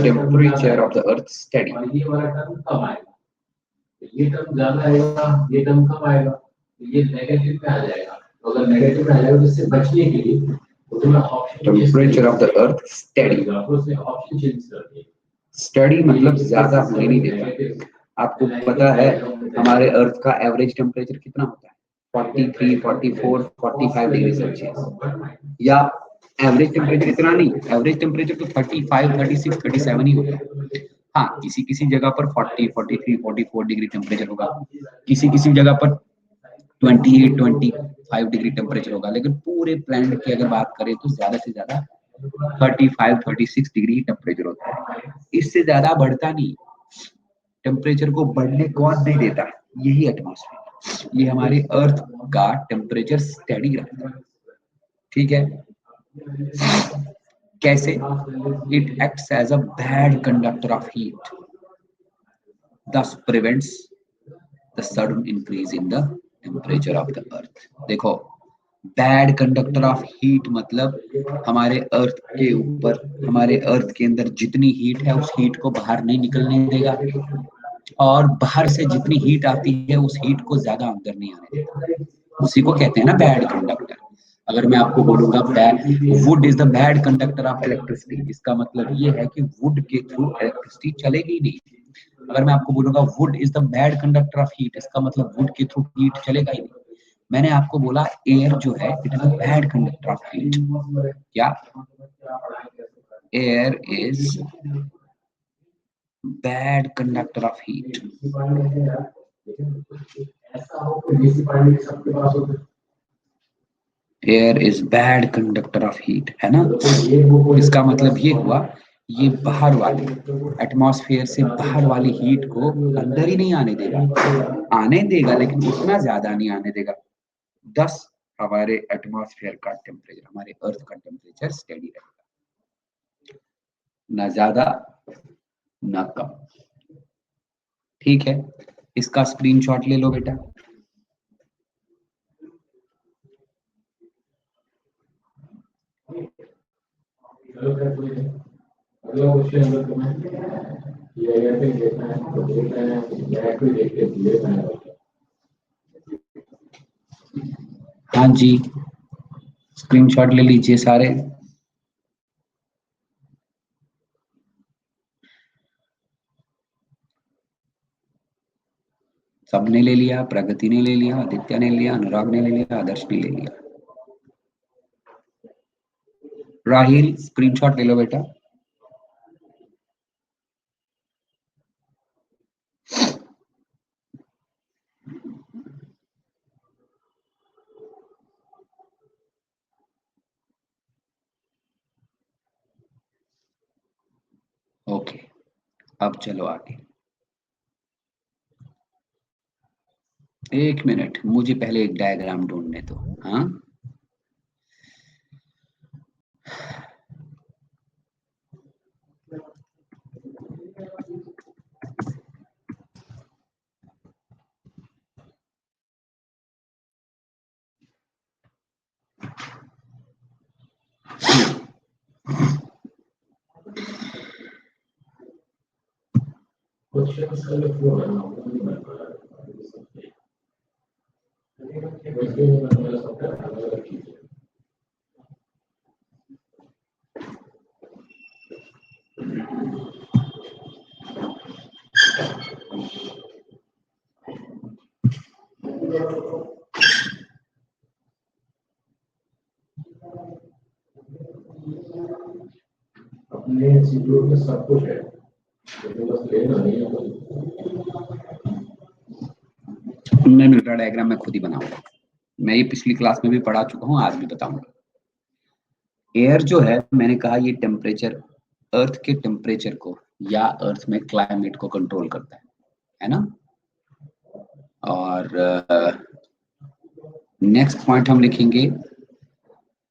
temperature of the earth steady. ये टर्म ज्यादा आएगा, ये टर्म कम आएगा, ये नेगेटिव में आ जाएगा। तो अगर नेगेटिव में आ जाएगा तो इससे बचने के लिए temperature of the earth steady, option change कर दिए। स्टडी मतलब ज्यादा होने नहीं देता। आपको पता है हमारे अर्थ का एवरेज टेम्परेचर कितना होता है? 43, 44, 45 डिग्री सेल्सियस। या एवरेज टेम्परेचर इतना नहीं, एवरेज टेम्परेचर तो 35, 36, 37 ही होता है। हाँ, किसी किसी जगह पर 40, 43, 44 डिग्री टेम्परेचर होगा, किसी किसी जगह पर 28, 25 डिग्री टेम्परेचर होगा, लेकिन पूरे प्लैनेट की अगर बात करें तो ज्यादा से ज्यादा 35, 36 डिग्री टेम्परेचर होता है। इससे ज्यादा बढ़ता नहीं। टेम्परेचर को बढ़ने कौन नहीं देता? यही एटमॉस्फेयर, ये हमारे अर्थ का टेम्परेचर स्टेडी रखता है। ठीक है, कैसे? It acts as a bad conductor of heat, thus prevents the sudden increase in the temperature of the earth। देखो, बैड कंडक्टर ऑफ हीट मतलब हमारे अर्थ के ऊपर, हमारे अर्थ के अंदर जितनी हीट है उस हीट को बाहर नहीं निकलने देगा, और बाहर से जितनी हीट आती है उस हीट को ज्यादा अंदर नहीं आने देता। उसी को कहते हैं ना बैड कंडक्टर। अगर मैं आपको बोलूंगा would is the bad conductor of electricity, इसका मतलब ये है कि वुड के थ्रू इलेक्ट्रिसिटी चलेगी नहीं। अगर मैं आपको बोलूंगा would is the bad conductor of heat, इसका मतलब वुड के थ्रू हीट चलेगा ही नहीं। मैंने आपको बोला एयर जो है it is a bad conductor of heat. क्या? Air is bad conductor of heat. Air is bad conductor of heat, है ना? इसका मतलब ये हुआ, ये बाहर वाले एटमॉस्फेयर से बाहर वाली हीट को अंदर ही नहीं आने देगा, आने देगा लेकिन उतना ज्यादा नहीं आने देगा। 10 हमारे एटमॉस्फेयर का टेम्परेचर, हमारे अर्थ का टेम्परेचर स्टेडी रहेगा, ना ज्यादा ना कम। ठीक है, इसका स्क्रीनशॉट ले लो बेटा। अगला क्वेश्चन अगर तुम्हें किया गया फिर देखना है तो देखना है बैक भी देख के देखना है। हाँ जी, स्क्रीनशॉट ले लीजिए सारे। सबने ले लिया, प्रगति ने ले लिया, आदित्य ने लिया, अनुराग ने ले लिया, आदर्श ने ले लिया। राहिल स्क्रीनशॉट ले लो बेटा। ओके, अब चलो आगे। एक मिनट, मुझे पहले एक डायग्राम ढूंढने दो। हाँ, क्वेश्चन का फ्लो है ना वो नहीं बन पा रहा है। वैसे ही बन रहा सबका अलग अलग चीज है। अपने इंस्टीट्यूट में सब कुछ है लेकिन बस लेना नहीं है मैं मेरा डायग्राम मैं खुद ही बनाऊंगा। मैं ये पिछली क्लास में भी पढ़ा चुका हूँ, आज भी बताऊंगा। एयर जो है, मैंने कहा ये टेम्परेचर, अर्थ के टेम्परेचर को या अर्थ में क्लाइमेट को कंट्रोल करता है ना। और नेक्स्ट पॉइंट हम लिखेंगे,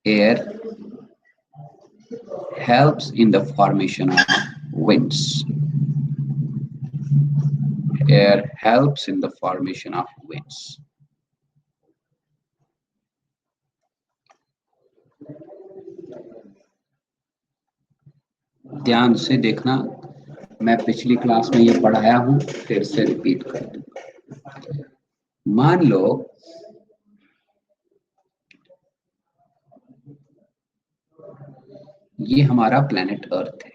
air helps in the formation of winds. Air helps in the formation of winds. ध्यान से देखना, मैं पिछली क्लास में ये पढ़ाया हूं, फिर से रिपीट कर दूंगा। मान लो ये हमारा प्लेनेट अर्थ है।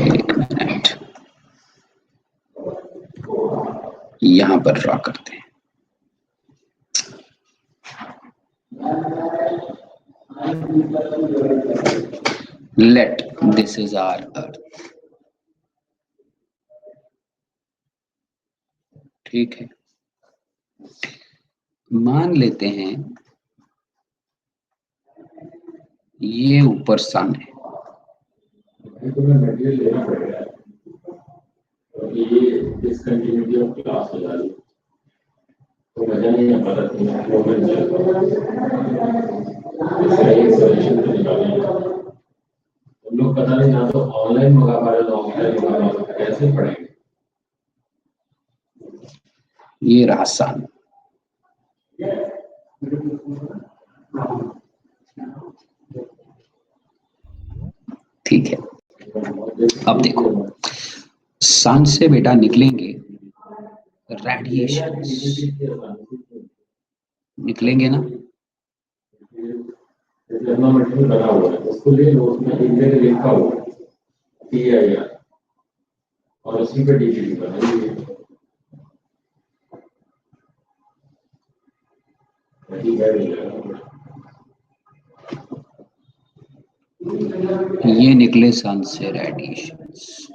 एक मिनट, यहां पर ड्रॉ करते हैं। Let this is our earth. ठीक है, मान लेते हैं ये ऊपर सन है। तुम्हें मटेरियल लेना पड़ेगा क्योंकि ये डिसकंटिन्यूटी ऑफ क्लास हो जाएगी तो मजा नहीं आ पा रहा मोमेंट इसका एक सॉल्यूशन तो निकालेंगे। हम लोग पता नहीं ना तो ऑनलाइन मंगा पा रहे ना ऑफलाइन मंगा पा रहे कैसे पढ़ेंगे। ये रहा सन। ठीक है, अब देखो, सन से बेटा निकलेंगे रेडिएशंस, निकलेंगे ना। जर्नल मटेरियल बना हुआ है उसको ले लो, उसमें एक जगह लिखा हुआ है TIR और उसी पे डिग्री बनाइए। ये निकले सन से रेडिएशंस।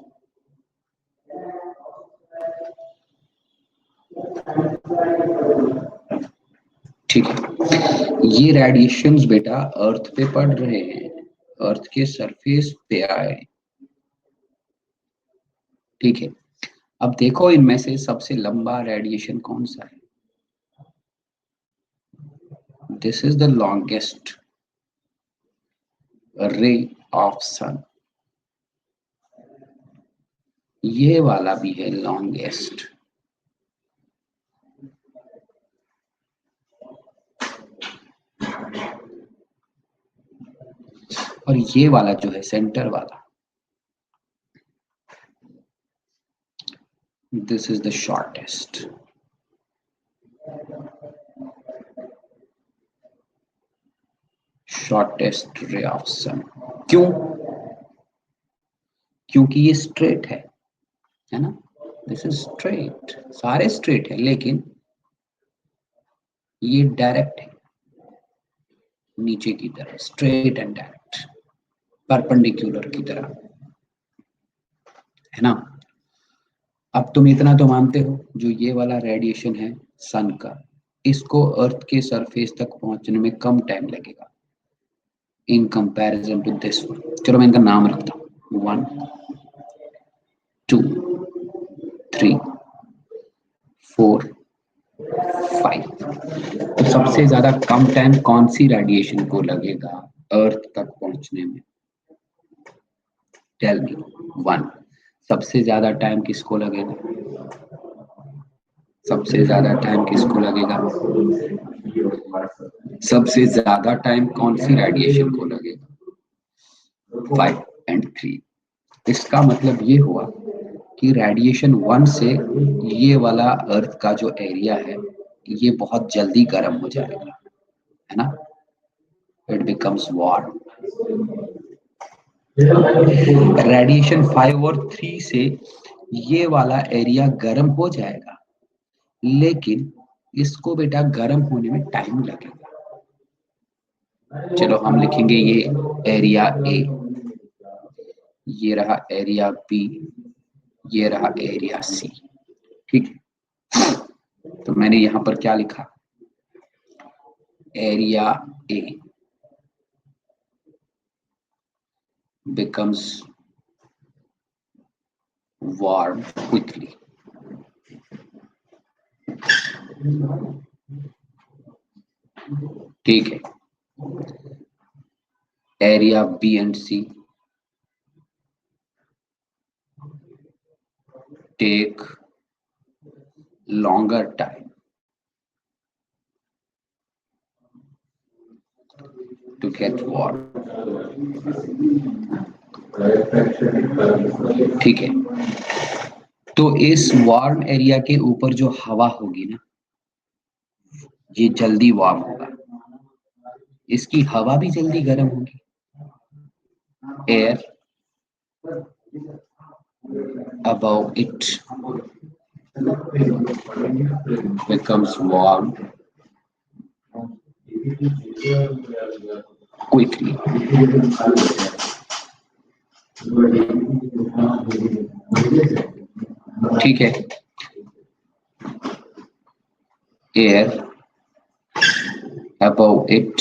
ठीक है, ये रेडिएशंस बेटा अर्थ पे पड़ रहे हैं, अर्थ के सरफेस पे आए। ठीक है, अब देखो इनमें से सबसे लंबा रेडिएशन कौन सा है। This is the longest ray of sun. ये वाला भी है लॉन्गेस्ट। और ये वाला जो है सेंटर वाला, this is the shortest. Shortest ray of sun. क्यों? क्योंकि ये स्ट्रेट है ना, दिस इज स्ट्रेट, सारे स्ट्रेट है, लेकिन ये डायरेक्ट है नीचे की तरफ, स्ट्रेट एंड डायरेक्ट, परपेंडिकुलर की तरह, है ना। अब तुम इतना तो मानते हो, जो ये वाला रेडिएशन है सन का, इसको अर्थ के सरफेस तक पहुंचने में कम टाइम लगेगा in comparison to this one. चलो मैं इनका नाम रखता हूँ, 1 2 3 4 5। तो सबसे ज्यादा कम टाइम कौन सी रेडिएशन को लगेगा अर्थ तक पहुंचने में? Tell me. 1। सबसे ज्यादा टाइम किसको लगेगा? सबसे ज्यादा टाइम किसको लगेगा? सबसे ज्यादा टाइम कौन सी रेडिएशन को लगेगा? 5 एंड 3। इसका मतलब ये हुआ कि रेडिएशन 1 से ये वाला अर्थ का जो एरिया है ये बहुत जल्दी गर्म हो जाएगा, है ना, इट बिकम्स वार्म। रेडिएशन 5 और 3 से ये वाला एरिया गर्म हो जाएगा, लेकिन इसको बेटा गर्म होने में टाइम लगेगा। चलो हम लिखेंगे ये एरिया ए, ये रहा एरिया बी, ये रहा एरिया सी, ठीक है। तो मैंने यहां पर क्या लिखा? Area A becomes warm quickly. ठीक है। Area B and C take longer time to get warm. ठीक है। तो इस वार्म एरिया के ऊपर जो हवा होगी ना, ये जल्दी वार्म होगा, इसकी हवा भी जल्दी गर्म होगी। Air above it becomes warm quickly. ठीक है। Air above it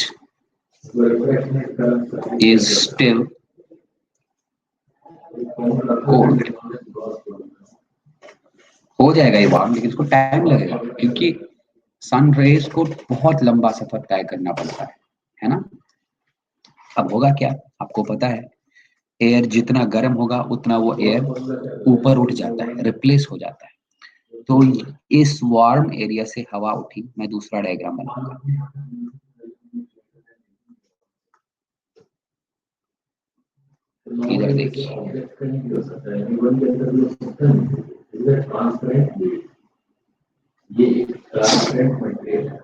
is still cold. हो जाएगा ये वार्म, लेकिन इसको टाइम लगेगा, क्योंकि सन रेज को बहुत लंबा सफर तय करना पड़ता है ना। अब होगा क्या, आपको पता है, एयर जितना गर्म होगा उतना वो एयर ऊपर उठ जाता है, रिप्लेस हो जाता है। तो इस वार्म एरिया से हवा उठी, मैं दूसरा डायग्राम बनाऊंगा। इधर देखिए, ये एक ट्रांसपेरेंट मटेरियल है,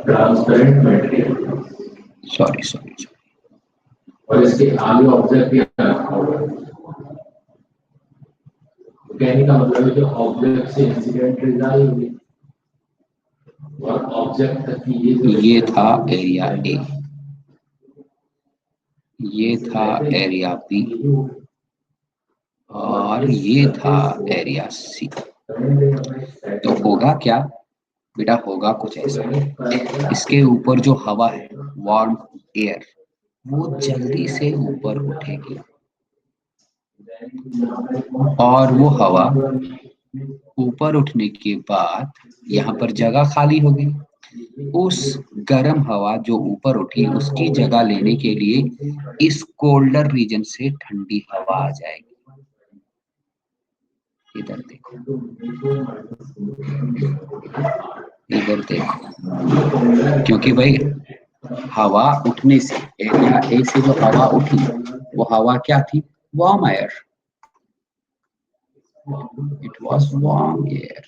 ट्रांसपेरेंट मटेरियल, सॉरी और इसके आगे ऑब्जेक्ट भी रखा होगा। कहने का मतलब है जो ऑब्जेक्ट से इंसिडेंट रेज आई होगी और ऑब्जेक्ट तक की ये था एरिया ए, ये था एरिया बी, और ये था एरिया सी। तो होगा क्या बेटा, होगा कुछ ऐसा, इसके ऊपर जो हवा है, वार्म एयर, वो जल्दी से ऊपर उठेगी, और वो हवा ऊपर उठने के बाद यहाँ पर जगह खाली होगी। उस गर्म हवा जो ऊपर उठी, उसकी जगह लेने के लिए इस कोल्डर रीजन से ठंडी हवा आ जाएगी। इधर देखो, इधर देखो, क्योंकि भाई हवा उठने से, एरिया ए से जो हवा उठी वो हवा क्या थी? Warm air, it was warm air.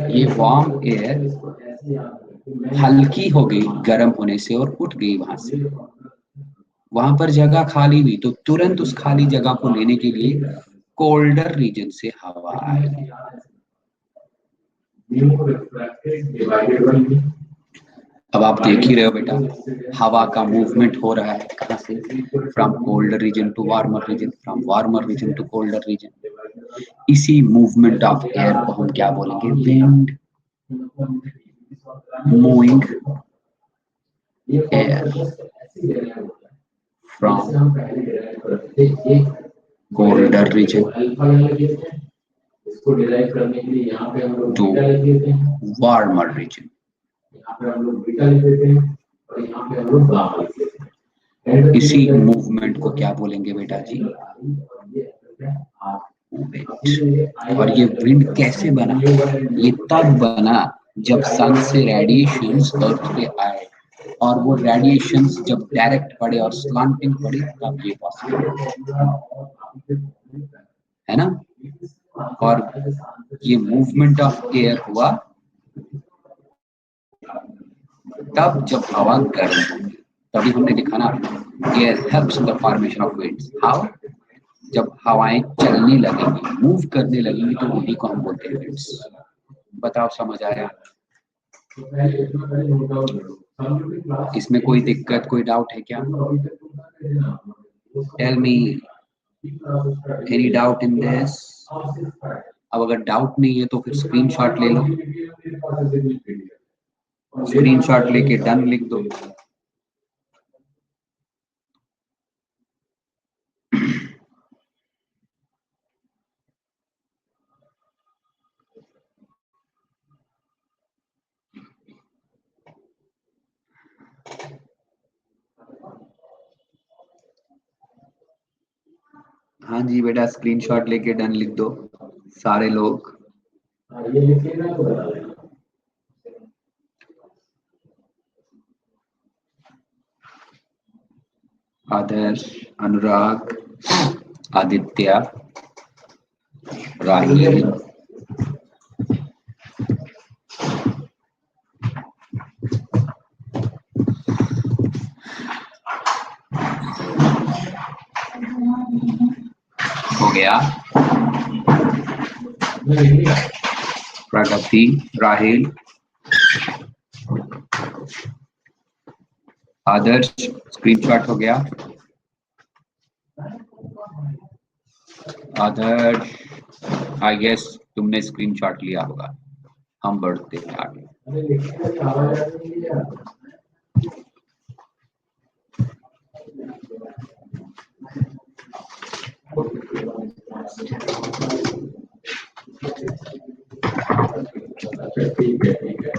ये वार्म एयर हल्की हो गई गर्म होने से और उठ गई वहां से। वहां पर जगह खाली हुई तो तुरंत उस खाली जगह को लेने के लिए कोल्डर रीजन से हवा आई। अब आप देख ही रहे हो बेटा, हवा का मूवमेंट हो रहा है कहां से? From colder region to warmer region, from warmer region to colder region. इसी मूवमेंट ऑफ एयर को हम क्या बोलेंगे? Wind. Moving air from colder region to warmer region. इसी मूवमेंट को क्या बोलेंगे बेटा जी? विंड। और ये विंड कैसे बना? ये तब बना जब सन से रेडिएशंस अर्थ पे आए, और वो रेडिएशंस जब डायरेक्ट पड़े और स्लांटिंग पड़े तब ये पॉसिबल है ना। और ये मूवमेंट ऑफ एयर हुआ तब जब हवा गर्म होगी। तभी हमने देखा ना, air helps in the formation of winds. How? जब हवाएं चलने लगेंगी, मूव करने लगेंगी, तो उन्हीं को हम बोलते हैं विंड्स। बताओ समझ आया? इसमें कोई दिक्कत, कोई डाउट है क्या? Tell me, any doubt in this? अब अगर डाउट नहीं है तो फिर स्क्रीनशॉट ले लो, स्क्रीनशॉट लेके डन लिख दो। हाँ जी बेटा, स्क्रीनशॉट लेके डन लिख दो सारे लोग। आदर्श, अनुराग, आदित्य, राहिल, हो गया। प्रगति, राहिल, आदर्श, स्क्रीनशॉट हो गया। आदर्श, आई गेस तुमने स्क्रीनशॉट लिया होगा। हम बढ़ते हैं आगे। ठीक है ठीक है।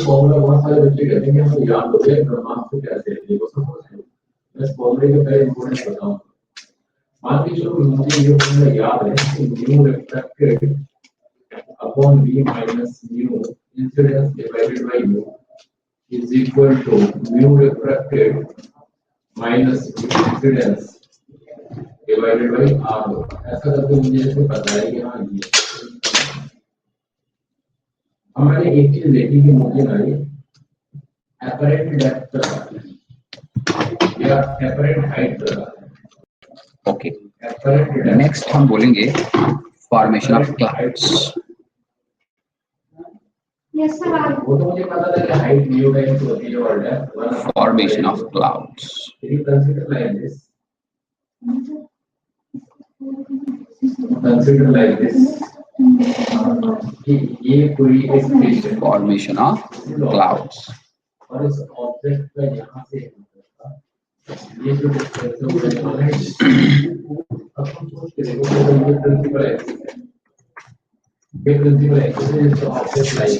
फॉर्मूला बहुत सारे बच्चे कहते हैं कि याद हो गया, ब्रह्मांड को कैसे है वो सब है। मैं फॉर्मूले के पहले इंपॉर्टेंट बताऊं। मान लीजिए मुझे ये फॉर्मूला याद है कि mu reflected upon v minus mu incidence divided by u is equal to mu reflected minus incidence divided by r। ऐसा करके मुझे ऐसे पता है कि हाँ ये हमने एक चीज देखी कि मुझे ना ये apparent depth या apparent height। ओके, नेक्स्ट हम बोलेंगे formation of clouds. Yes sir, वो तो मुझे पता था कि हाइट न्यू टाइम्स होती है और डेप्थ। फॉर्मेशन ऑफ क्लाउड्स, यदि consider like this, consider like this कि ये कोई एक्सप्रेशन फॉर्मेशन ऑफ क्लाउड्स। और इस ऑब्जेक्ट का यहाँ से ये जो डिस्टेंस है अब हम सोच के देखो तो ये प्रिंसिपल है, ये प्रिंसिपल है तो ऑब्जेक्ट लाइक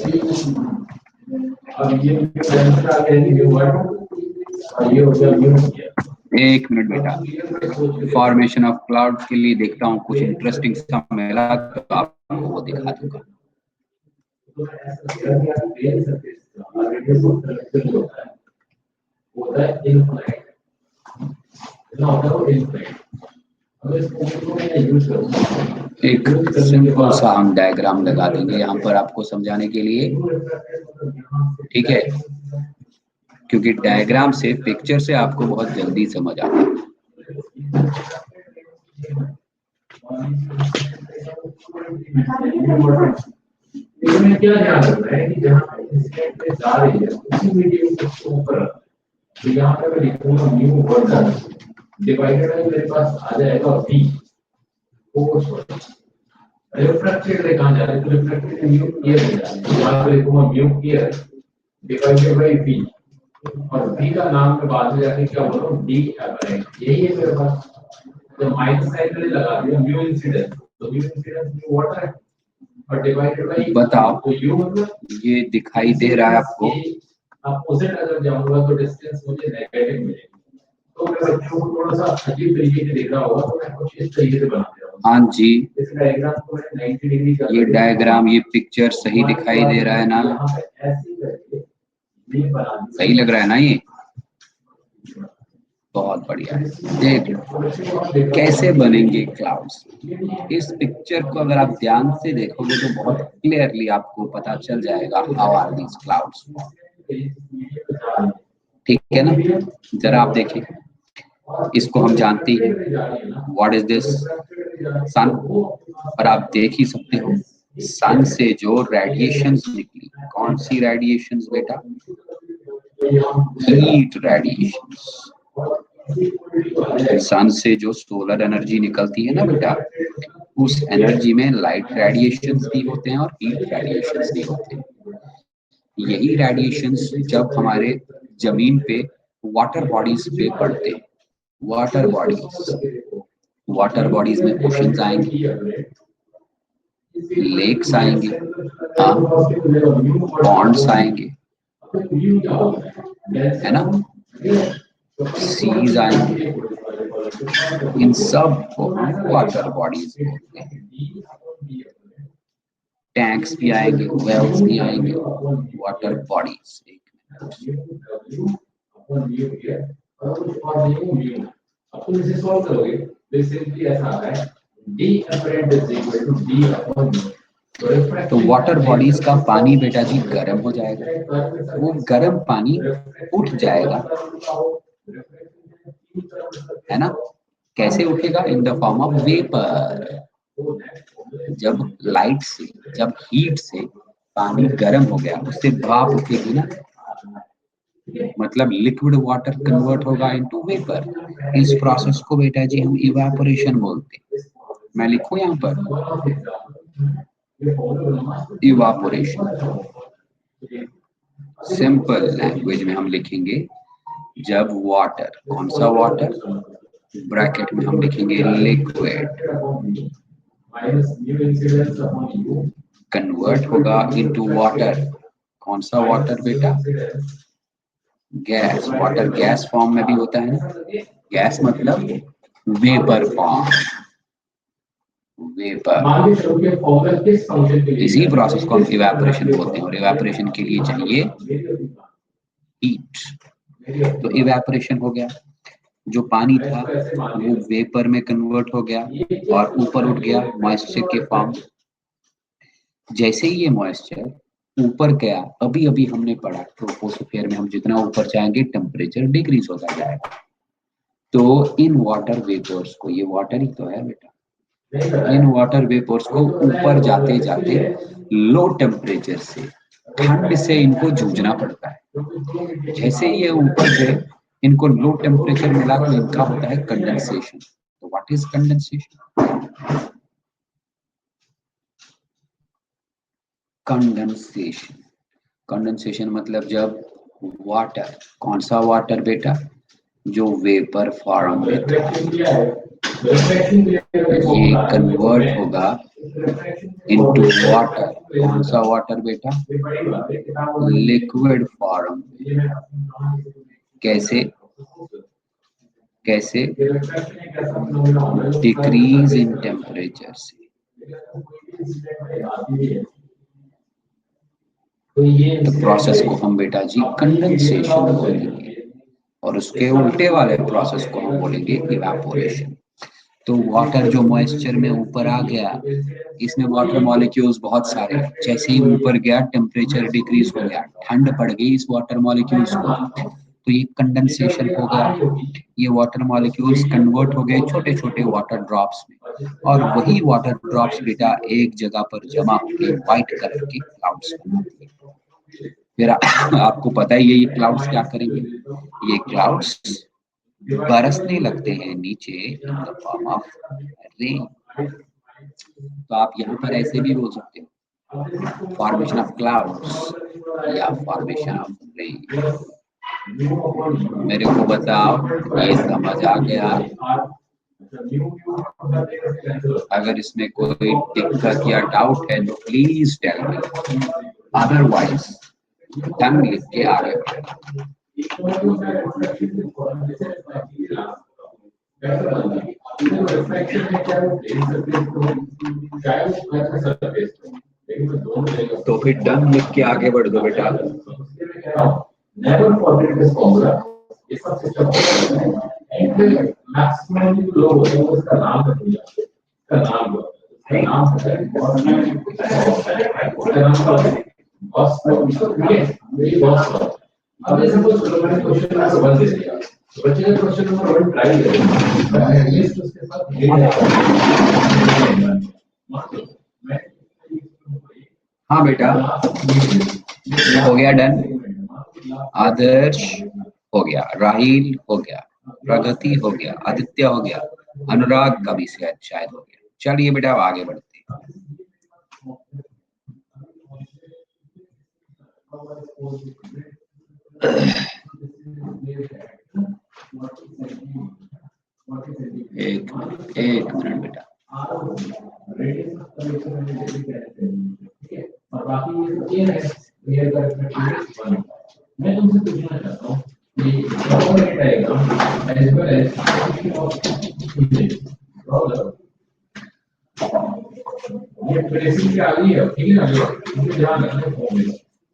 अब ये लेंस का कहने के वर्ड और ये हो गया ये हो गया। एक मिनट बेटा, फॉर्मेशन ऑफ क्लाउड्स के लिए देखता हूँ कुछ इंटरेस्टिंग सा मिला तो आपको वो दिखा दूंगा। तो ऐसा अभी आप दे नहीं सकते इसका रेडियस ऑफ कलेक्शन होता है इनफाइनाइट इतना होता है वो इनफाइनाइट। अगर इस फॉर्मूले को मैं यूज करूं एक सिंपल सा हम डायग्राम लगा देंगे यहाँ पर आपको समझाने के लिए, ठीक है, क्योंकि डायग्राम से पिक्चर से आपको बहुत जल्दी समझ आता है। इसमें क्या ध्यान रखना है कि जहाँ पे जा रही है उसी मीडियम के ऊपर, तो यहाँ पे मैं लिखूंगा म्यू वर्ड डिवाइडेड बाय मेरे पास आ जाएगा v फोर्स। रिफ्रैक्टेड रे कहाँ जा रहा है, तो रिफ्रैक्टेड म्यू क्लियर हो जाएगा, यहाँ पे लिखूंगा mu clear divided by v, और v का नाम मैं बाद में जाके क्या बोल रहा हूँ d एपरेंट, यही है मेरे पास। तो माइनस साइन मैंने लगा दिया म्यू इंसिडेंस, तो म्यू इंसिडेंस म्यू वाटर है और डिवाइडेड बाय बताओ तो u मतलब ये दिखाई दे रहा है आपको? अपोजिट अगर जाऊंगा तो डिस्टेंस मुझे नेगेटिव मिलेगी। तो मैं बच्चों को थोड़ा सा अजीब तरीके से दिख रहा होगा तो मैं कुछ इस तरीके से बना दे रहा हूँ। हाँ जी, इस डायग्राम को मैंने 90 डिग्री का ये डायग्राम, ये पिक्चर सही दिखाई दे रहा है ना? यहाँ पे ऐसे करके ये बना दिया। सही लग रहा है ना ये? बहुत बढ़िया। देख लो कैसे बनेंगे क्लाउड्स। इस पिक्चर को अगर आप ध्यान से देखोगे तो बहुत क्लियरली आपको पता चल जाएगा हाउ आर दीज क्लाउड्स। ठीक है ना? जरा आप देखिए, इसको हम जानते हैं व्हाट इज दिस, सन। और आप देख ही सकते हो सन से जो रेडिएशंस निकली, कौन सी रेडिएशंस बेटा? Heat radiations. सन से जो सोलर एनर्जी निकलती है ना बेटा, उस एनर्जी में लाइट रेडिएशंस भी होते हैं और हीट रेडिएशंस भी होते हैं। यही रेडिएशंस जब हमारे जमीन पे वाटर बॉडीज पे पड़ते हैं, वाटर बॉडीज में ओशंस आएंगे, लेक्स आएंगे, पॉन्ड्स आएंगे, है ना, सीज आएंगे। इन सब को हम वाटर बॉडीज बोलते हैं। टैंक्स भी आएंगे, वेल्स भी आएंगे, वाटर बॉडीज। तो वाटर बॉडीज का पानी बेटा जी गर्म हो जाएगा, वो गर्म पानी उठ जाएगा, है ना? कैसे उठेगा? In the form of vapour. जब लाइट से, जब हीट से पानी गर्म हो गया, उससे भाप उठेगी ना, मतलब लिक्विड वाटर कन्वर्ट होगा इनटू वेपर। इस प्रोसेस को बेटा जी हम इवेपोरेशन बोलते हैं। मैं लिखूं यहाँ पर इवेपोरेशन। सिंपल लैंग्वेज में हम लिखेंगे, जब वाटर, कौन सा वाटर, ब्रैकेट में हम लिखेंगे लिक्विड, कन्वर्ट होगा इनटू वाटर। कौन सा वाटर बेटा? गैस। वाटर गैस फॉर्म में भी होता है ना, गैस मतलब वेपर फॉर्म, वेपर। इसी प्रोसेस को हम इवेपोरेशन बोलते हैं, और इवेपोरेशन के लिए चाहिए हीट। तो इवेपोरेशन हो गया, जो पानी था वो वेपर में कन्वर्ट हो गया और ऊपर उठ गया मॉइस्चर के फॉर्म। जैसे ही ये मॉइस्चर ऊपर गया, अभी अभी हमने पढ़ा ट्रोपोस्फीयर में हम जितना ऊपर जाएंगे टेम्परेचर डिक्रीज होता जाएगा। तो इन वाटर वेपर्स को, ये वाटर ही तो है बेटा, इन वाटर वेपर्स को ऊपर जाते जाते लो टेम्परेचर से, ठंड से इनको जूझना पड़ता है। जैसे ये ऊपर गए, इनको लो टेम्परेचर मिला तो इनका होता है कंडेंसेशन। तो what is condensation? Condensation, condensation मतलब जब वाटर, कौन सा वाटर बेटा? जो वेपर फॉर्म में था, ये कन्वर्ट होगा इनटू वाटर। कौन सा वाटर बेटा? लिक्विड फॉर्म में। कैसे? कैसे? डिक्रीज इन टेम्परेचर से। तो प्रोसेस को हम बेटा जी कंडेंसेशन बोलेंगे, और उसके उल्टे वाले प्रोसेस को हम बोलेंगे इवेपोरेशन। तो वाटर जो मॉइस्चर में ऊपर आ गया, इसमें वाटर मॉलिक्यूल्स बहुत सारे, जैसे ही ऊपर गया टेम्परेचर डिक्रीज हो गया, ठंड पड़ गई इस वाटर मॉलिक्यूल्स को, तो ये कंडेंसेशन हो गया। ये वाटर मॉलिक्यूल्स कन्वर्ट हो गए छोटे छोटे वाटर ड्रॉप्स में, और वही वाटर ड्रॉप्स बेटा एक जगह पर जमा होकर व्हाइट कलर के क्लाउड्स बनाती है। फिर आपको पता ही है ये क्लाउड्स क्या करेंगे, ये क्लाउड्स बरसने लगते हैं नीचे in the form of rain. तो आप यहाँ पर ऐसे भी बोल सकते हो, फॉर्मेशन ऑफ क्लाउड्स या फॉर्मेशन ऑफ रेन। मेरे को बताओ ये समझ आ गया? अगर इसमें कोई दिक्कत या डाउट है तो please tell me, otherwise done लिख के आगे बढ़ो। तो फिर डन लिख के आगे बढ़ दो बेटा। Never forget this formula. ये सबसे अच्छा है। And maximum low है वो इसका नाम है, इसका नाम है, नाम है बॉस। अब ये सपोज मैंने क्वेश्चन नंबर 1 दे दिया, बच्चे ने क्वेश्चन नंबर 1 ट्राई किया, एटलीस्ट उसके साथ ये हाँ बेटा, हो गया डन। आदर्श हो गया, राहिल हो गया, प्रगति हो गया, आदित्य हो गया, अनुराग का भी शायद हो गया। चलिए बेटा आगे बढ़ते हैं। एक मिनट बेटा। मैं तुमसे पूछना चाहता हूँ ये प्रेसिंग के आगे है, ठीक है ना, मुझे ध्यान रखना है।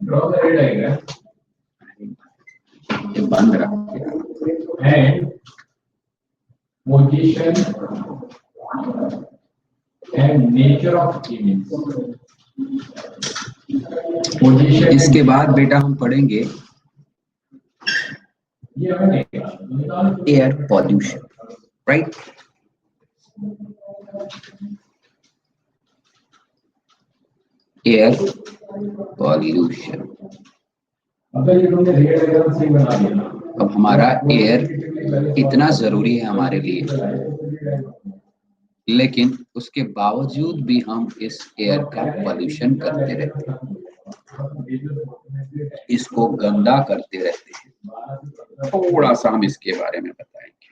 ड्रॉ द रेड डायग्राम बंद रख and position and nature of image. Position, इसके बाद बेटा हम पढ़ेंगे air pollution, right? Air pollution. अब हमारा एयर इतना जरूरी है हमारे लिए, लेकिन उसके बावजूद भी हम इस एयर का पॉल्यूशन करते रहते हैं, इसको गंदा करते रहते हैं। थोड़ा सा हम इसके बारे में बताएंगे।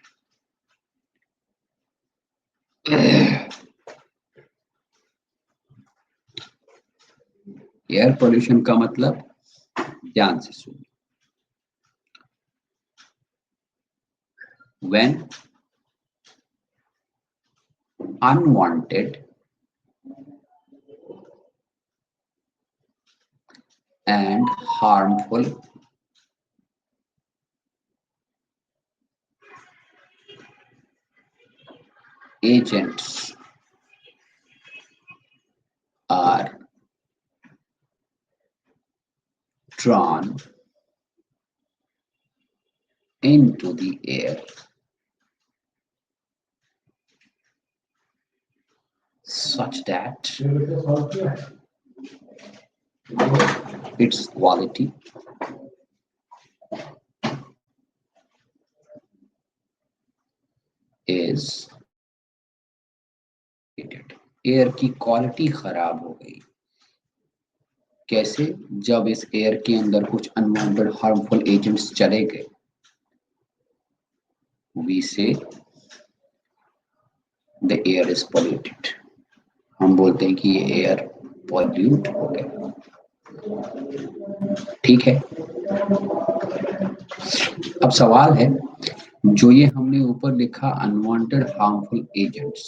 एयर पॉल्यूशन का मतलब, ध्यान से सुनिए, when unwanted and harmful agents are drawn into the air, such that its quality is air की क्वालिटी खराब हो गई। कैसे? जब इस एयर के अंदर कुछ अनवांटेड हार्मफुल एजेंट्स चले गए, वी से द एयर इज पॉल्यूटेड। हम बोलते हैं कि ये एयर पॉल्यूट हो गया। ठीक है, अब सवाल है, जो ये हमने ऊपर लिखा अनवांटेड हार्मफुल एजेंट्स,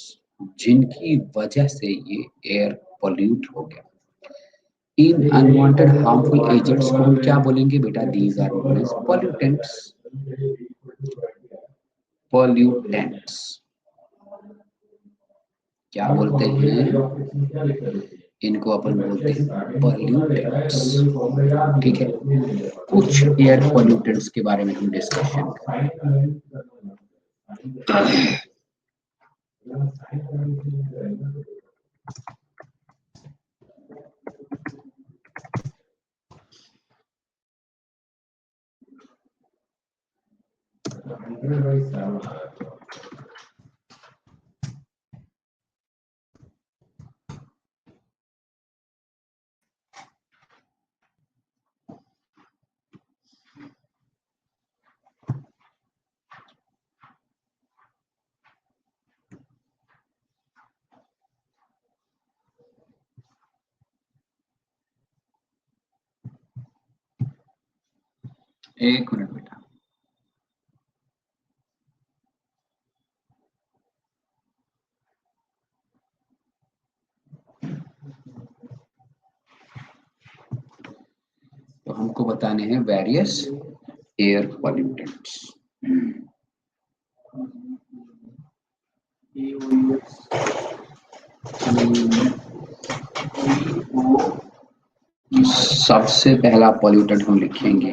जिनकी वजह से ये एयर पॉल्यूट हो गया, इन अनवांटेड हार्मफुल एजेंट्स को हम क्या बोलेंगे बेटा? These are known as pollutants. Pollutants क्या बोलते हैं? इनको अपन बोलते हैं पॉल्यूटेंट्स। ठीक है, कुछ एयर पॉल्यूटेंट्स के बारे में हम डिस्कशन करें। एक मिनट बेटा। तो हमको बताने हैं वेरियस एयर पॉल्यूटेंट्स। सबसे पहला पॉल्यूटेंट हम लिखेंगे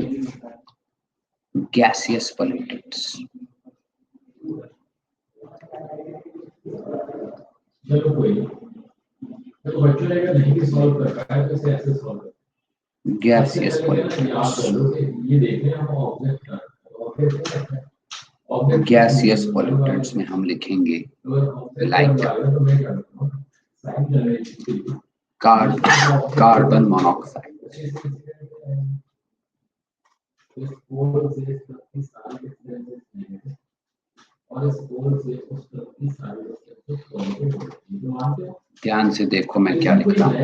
गैसियस पॉल्यूटेंट्स। चलो कोई तो बच्चों ने अगर नहीं भी सॉल्व कर पाया तो इसे ऐसे सॉल्व कर गैसियस पॉल्यूटेंट्स। ये देखें हम ऑब्जेक्ट गैसियस पॉल्यूटेंट्स में हम लिखेंगे लाइक कार्बन मोनोऑक्साइड, ध्यान से देखो मैं क्या लिख रहा हूँ।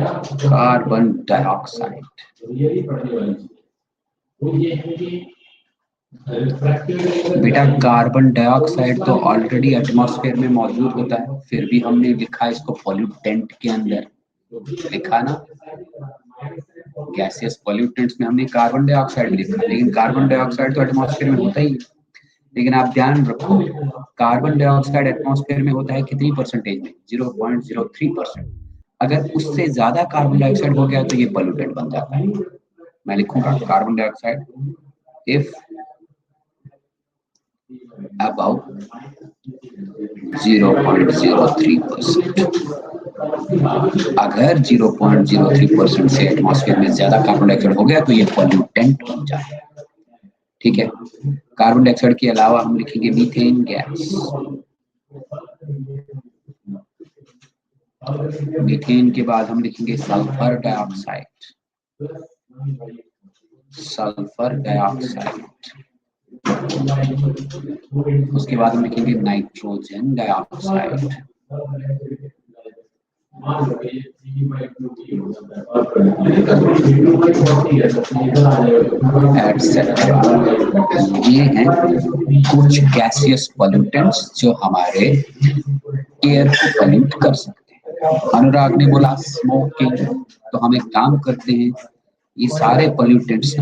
Carbon dioxide. बेटा कार्बन डाइऑक्साइड तो ऑलरेडी एटमॉस्फेयर में मौजूद होता है, फिर भी हमने लिखा इसको पॉल्यूटेंट के अंदर लिखा ना। गैसियस पॉल्यूटेंट्स में हमने कार्बन डाइऑक्साइड लिखा, लेकिन कार्बन डाइऑक्साइड तो एटमॉस्फेयर में होता ही है। लेकिन आप ध्यान रखो, कार्बन डाइऑक्साइड एटमॉस्फेयर में होता है कितनी परसेंटेज में? 0.03%। अगर उससे ज्यादा कार्बन डाइऑक्साइड हो गया तो ये पॉल्यूटेंट बन जाता है। मैं लिखूंगा कार्बन डाइऑक्साइड इफ अबाउट 0.03%। अगर 0.03% से एटमॉस्फेयर में ज्यादा कार्बन डाइऑक्साइड हो गया तो ये पॉल्यूटेंट बन जाता है। ठीक है, कार्बन डाइऑक्साइड के अलावा हम लिखेंगे मीथेन गैस। मीथेन के बाद हम लिखेंगे सल्फर डाइऑक्साइड। Sulphur dioxide. उसके बाद हम लिखेंगे नाइट्रोजन डाइऑक्साइड। एटसेट्रा। ये हैं कुछ गैसियस पॉल्यूटेंट्स जो हमारे एयर को पॉल्यूट कर सकते हैं। अनुराग ने बोला स्मोकिंग, तो हम एक काम करते हैं, ये सारे पॉल्यूटेंट्स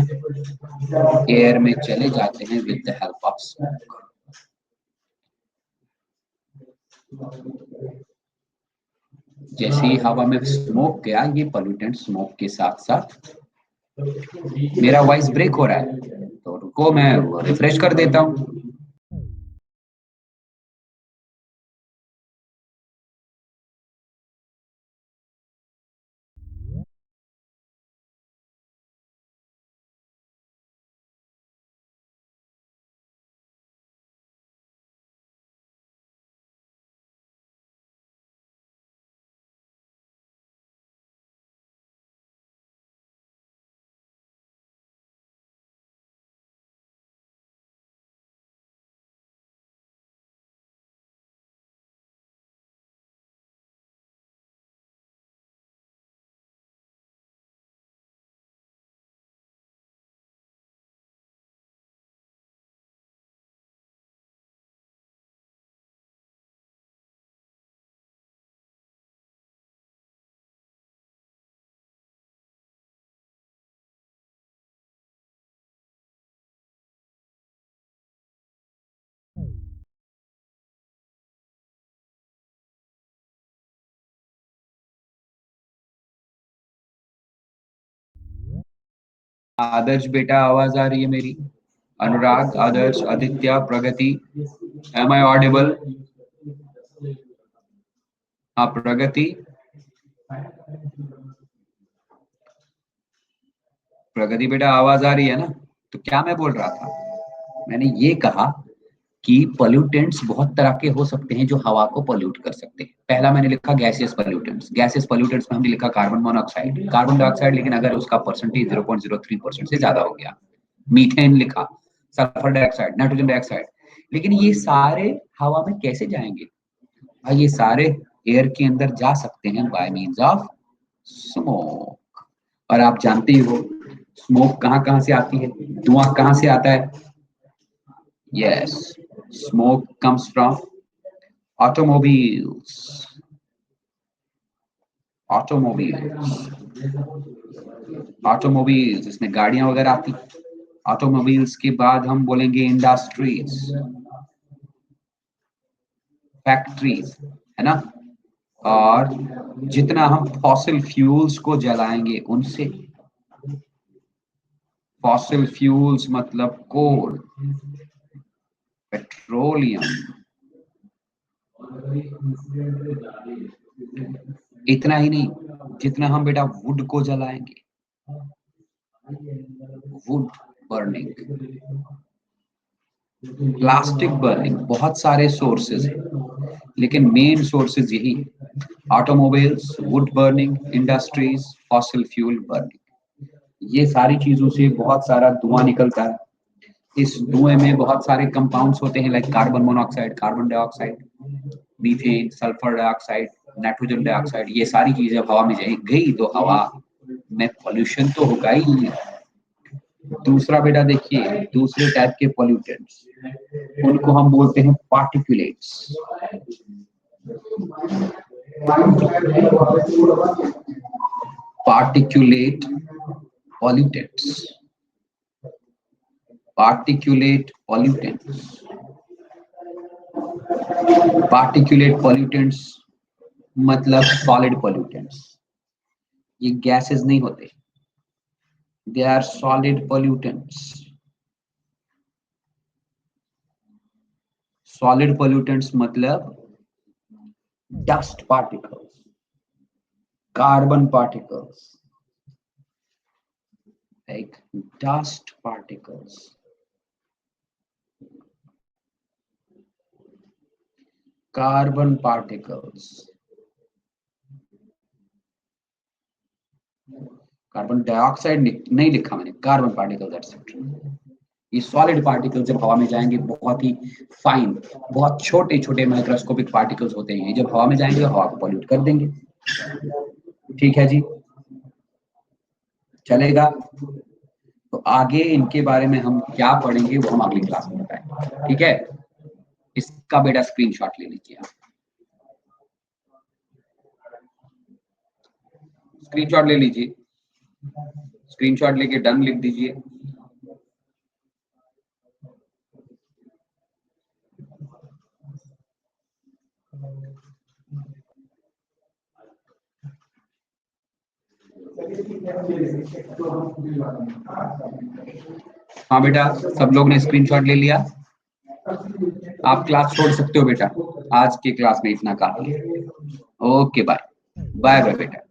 एयर में चले जाते हैं with the help of smoke. जैसे ही हवा में स्मोक गया, ये पॉल्यूटेंट स्मोक के साथ साथ, मेरा वॉइस ब्रेक हो रहा है तो रुको मैं रिफ्रेश कर देता हूँ। आदर्श बेटा आवाज आ रही है मेरी? अनुराग, आदर्श, आदित्य, प्रगति, एम आई ऑडिबल? हाँ प्रगति, प्रगति बेटा आवाज आ रही है ना? तो क्या मैं बोल रहा था, मैंने ये कहा कि पोल्यूटेंट्स बहुत तरह के हो सकते हैं जो हवा को पोल्यूट कर सकते हैं। पहला मैंने लिखा गैसियस पोल्यूटेंट्स। गैसियस पोल्यूटेंट्स में हमने लिखा कार्बन मोनोऑक्साइड, कार्बन डाइऑक्साइड, लेकिन अगर उसका परसेंटेज 0.03% से ज्यादा हो गया। मीथेन लिखा, सल्फर डाइऑक्साइड, नाइट्रोजन डाइऑक्साइड। लेकिन ये सारे हवा में कैसे जाएंगे? भाई ये सारे एयर के अंदर जा सकते हैं बाय मींस ऑफ स्मोक। और आप जानते ही हो स्मोक कहाँ से आती है, धुआं कहाँ से आता है? Yes, smoke comes from automobiles. Automobiles इसमें गाड़ियां वगैरह आती। ऑटोमोबाइल्स के बाद हम बोलेंगे इंडस्ट्रीज, फैक्ट्रीज, है ना? और जितना हम फॉसिल फ्यूल्स को जलाएंगे उनसे, फॉसिल फ्यूल्स मतलब कोल, पेट्रोलियम, इतना ही नहीं, जितना हम बेटा वुड को जलाएंगे, वुड बर्निंग, प्लास्टिक बर्निंग, बहुत सारे सोर्सेज हैं, लेकिन मेन सोर्सेज यही है, automobiles, would burning, industries, fossil fuel burning. ये सारी चीजों से बहुत सारा धुआं निकलता है। इस धुएं में बहुत सारे कंपाउंड्स होते हैं, like carbon monoxide, carbon dioxide, methane, sulphur dioxide, nitrogen dioxide. ये सारी चीजें हवा में गई तो हवा में पॉल्यूशन तो होगा ही। दूसरा बेटा देखिए, दूसरे टाइप के पॉल्यूटेंट्स, उनको हम बोलते हैं particulates. Particulate pollutants, particulate pollutants, particulate pollutants मतलब सॉलिड पॉल्यूटेंट्स। ये गैसेस नहीं होते, they are solid pollutants. Solid pollutants मतलब dust particles, carbon particles, like dust particles, carbon particles, carbon dioxide नहीं लिखा मैंने, कार्बन पार्टिकल्स एटसेट्रा। ये सॉलिड पार्टिकल्स जब हवा में जाएंगे बहुत ही फाइन, बहुत छोटे छोटे माइक्रोस्कोपिक पार्टिकल्स होते हैं, जब हवा में जाएंगे हवा को पॉल्यूट कर देंगे। ठीक है जी, चलेगा? तो आगे इनके बारे में हम क्या पढ़ेंगे वो हम अगली क्लास में बताएंगे। ठीक है, इसका बेटा स्क्रीनशॉट ले लीजिए आप, स्क्रीनशॉट ले लीजिए, स्क्रीनशॉट लेके डन लिख दीजिए। हाँ बेटा, सब लोग ने स्क्रीनशॉट ले लिया? आप क्लास छोड़ सकते हो बेटा, आज की क्लास में इतना काफी है। ओके बाय, बाय बाय बेटा।